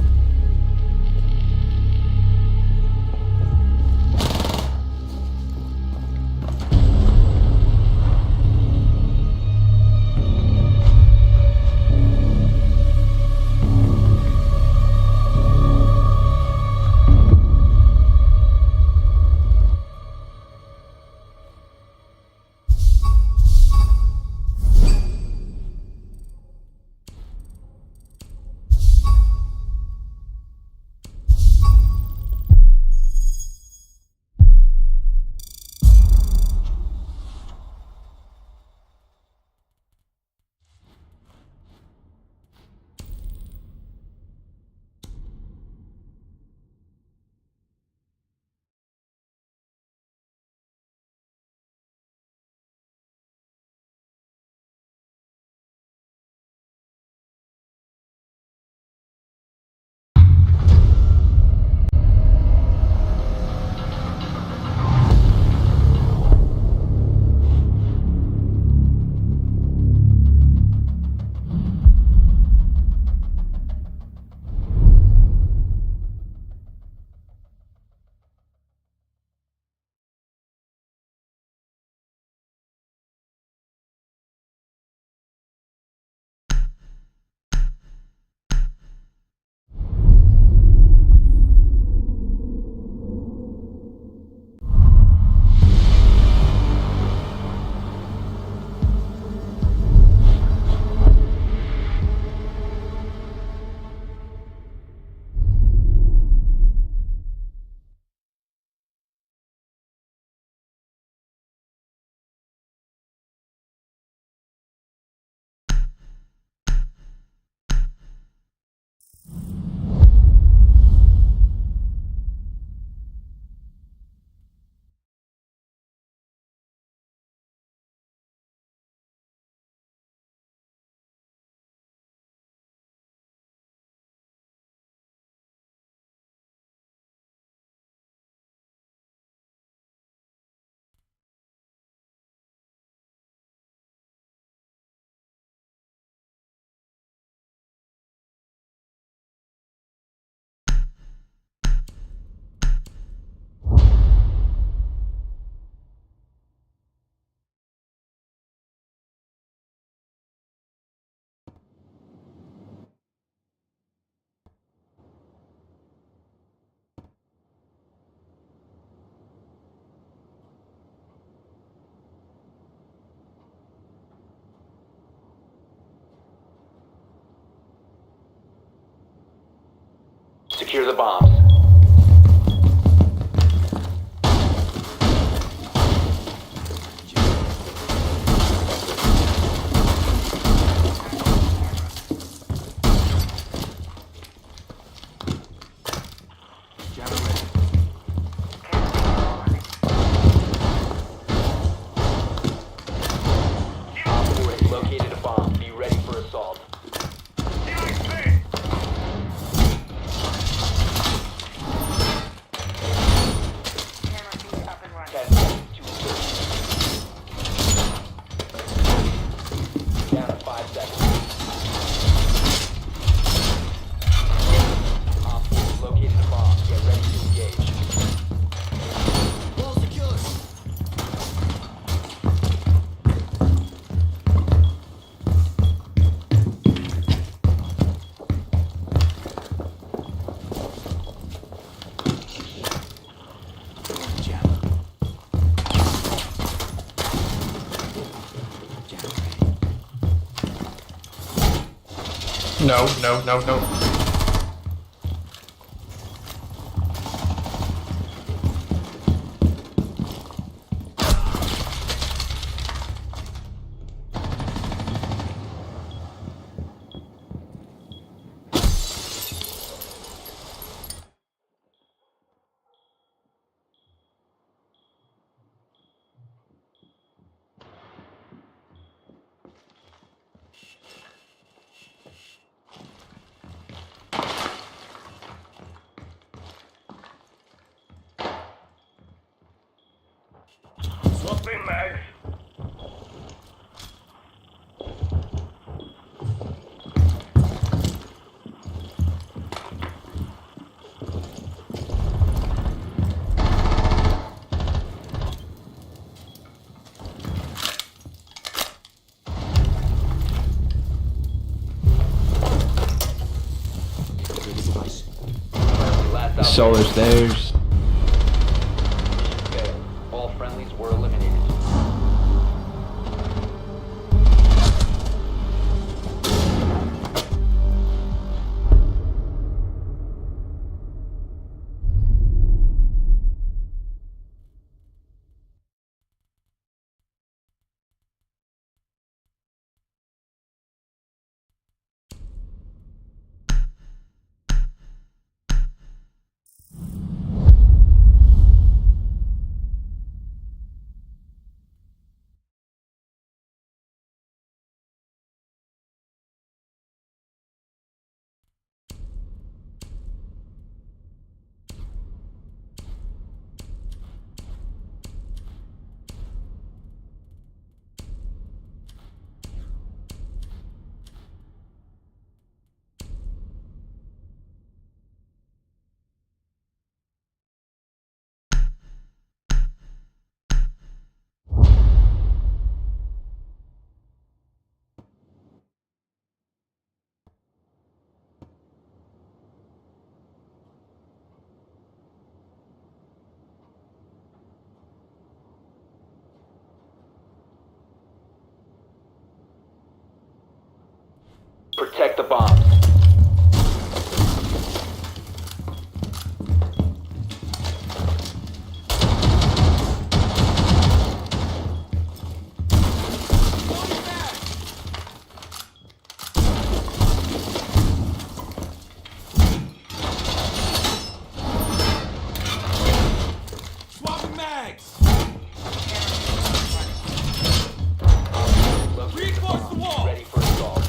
Secure the bombs. Located a bomb. Be ready for assault. Down to 5 seconds. Op 4 located a bomb. Get ready to engage. Balls to kill us. No, no, no, no. Swapping mags. Solar stairs. Failed. All friendlies were eliminated. Protect the bombs. Swapping mags. Reinforce the wall. Ready for assault.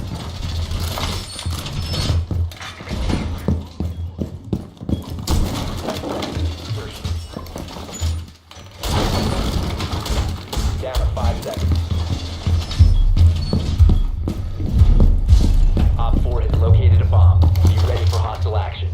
Down to 5 seconds. Op 4 has located a bomb. Be ready for hostile action.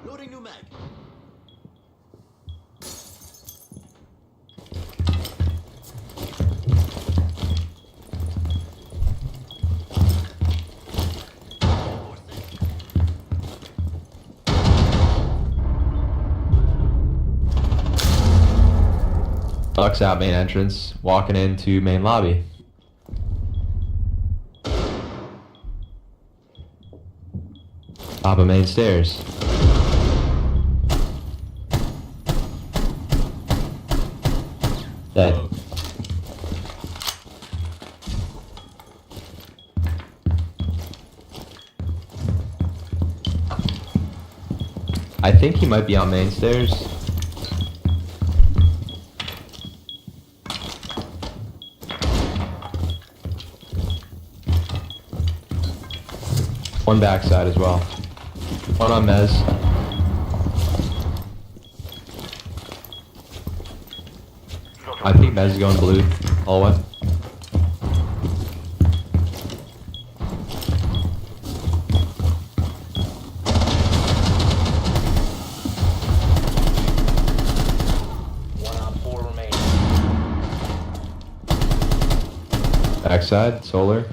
Loading new mag. Ducks out main entrance, walking into main lobby. Top of main stairs. Dead. I think he might be on main stairs. One backside as well. One on Mez. I think Mez is going blue. Hallway. One on 4 remaining. Backside, solar.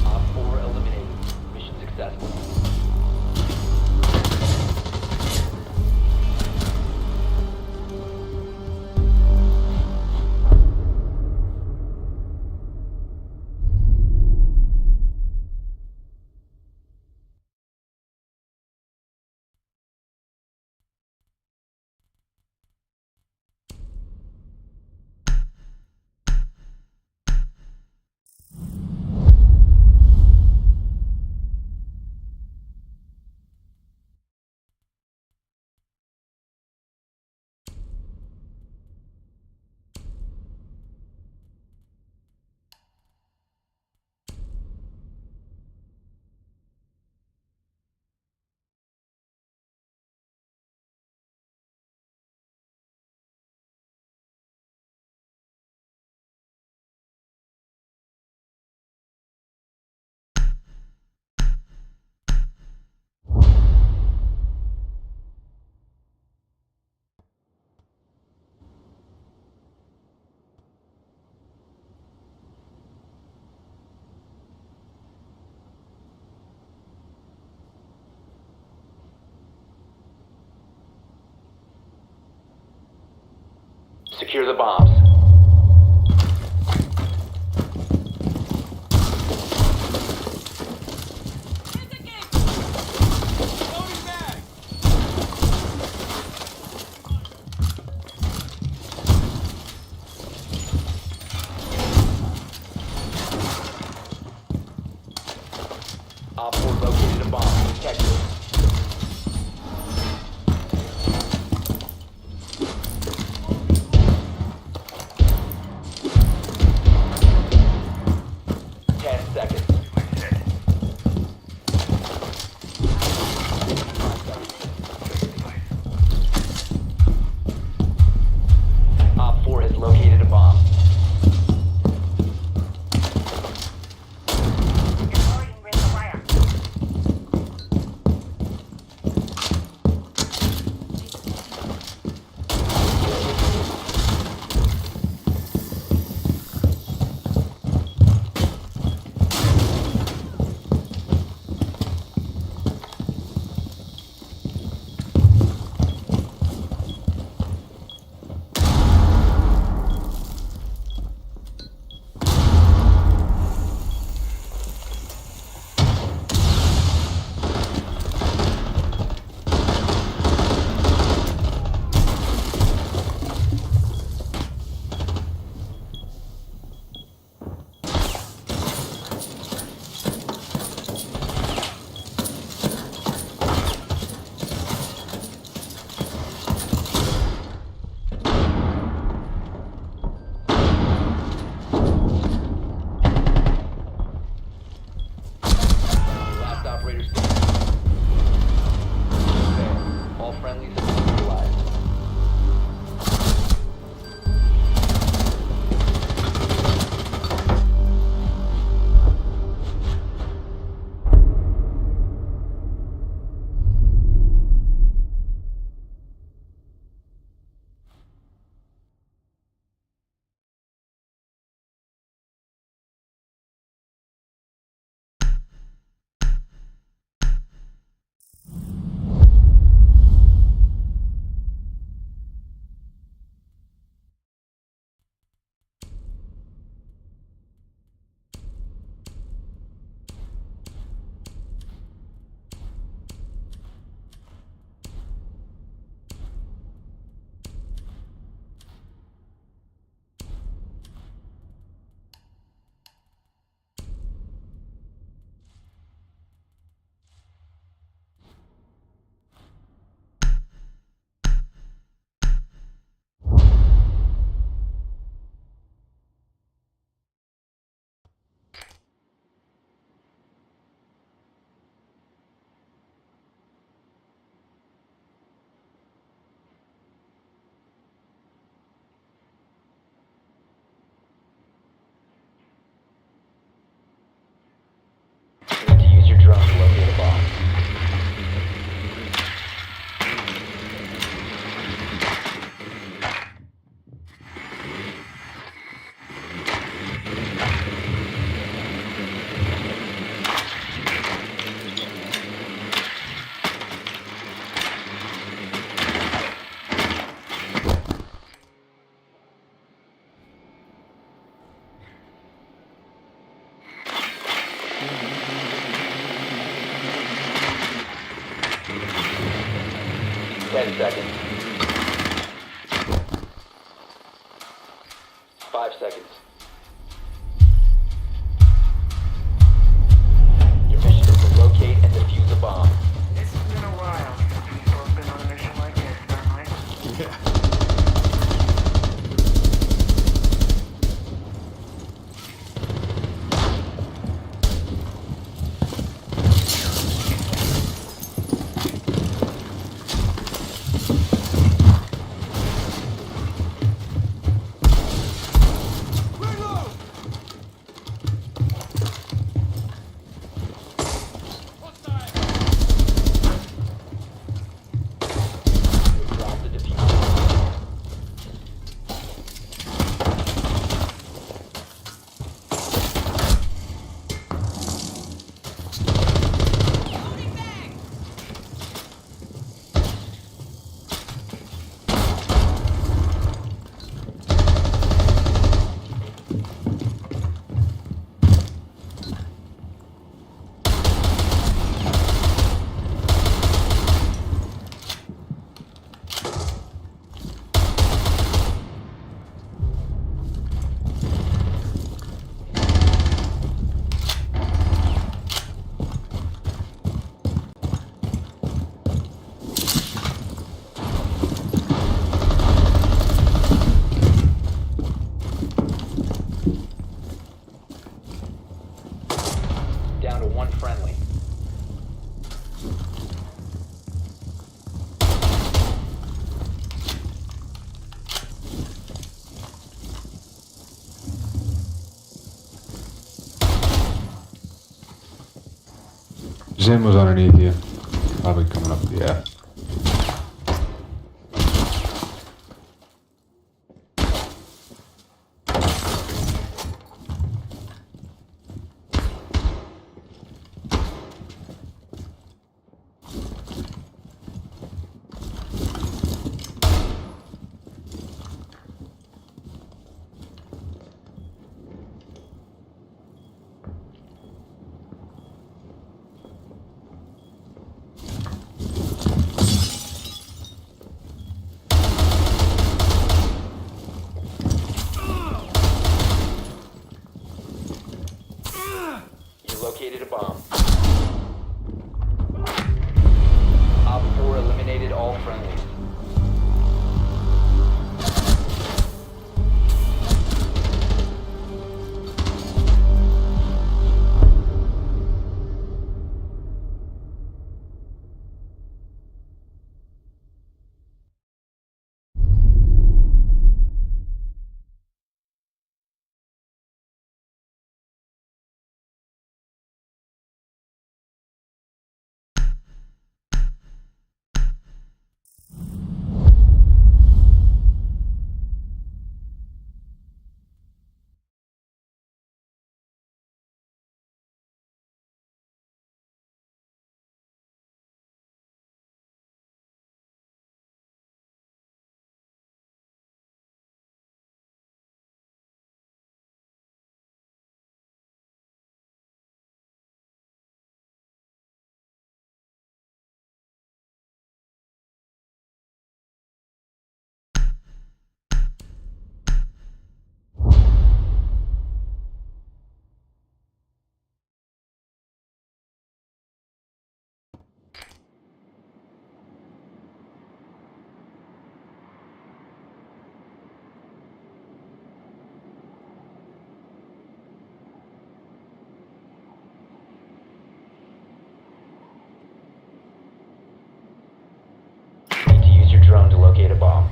Op 4 eliminated. Mission successful. Secure the bombs. Op 4 located a bomb. Protect it. Ten seconds. 5 seconds. Your mission is to locate and defuse a bomb. It's been a while since I've been on a mission like this, certainly. Yeah. Drop the diffuser. Down to one friendly. Zim was underneath you. Probably coming up, yeah. You located a bomb. Op 4 eliminated all friendlies. Need to use your drone to locate a bomb.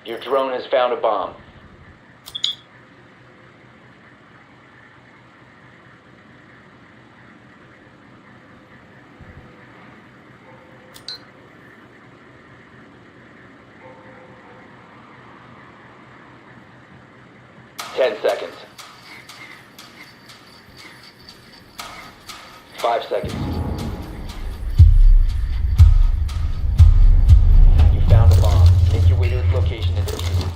Your drone has found a bomb. Ten seconds. 5 seconds. You found a bomb. Make your way to its location and defuse it.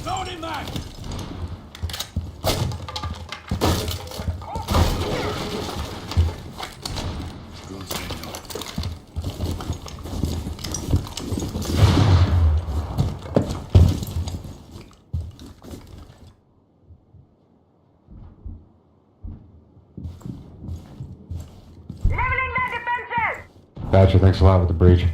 Loading mag! Thatcher, thanks a lot with the breach.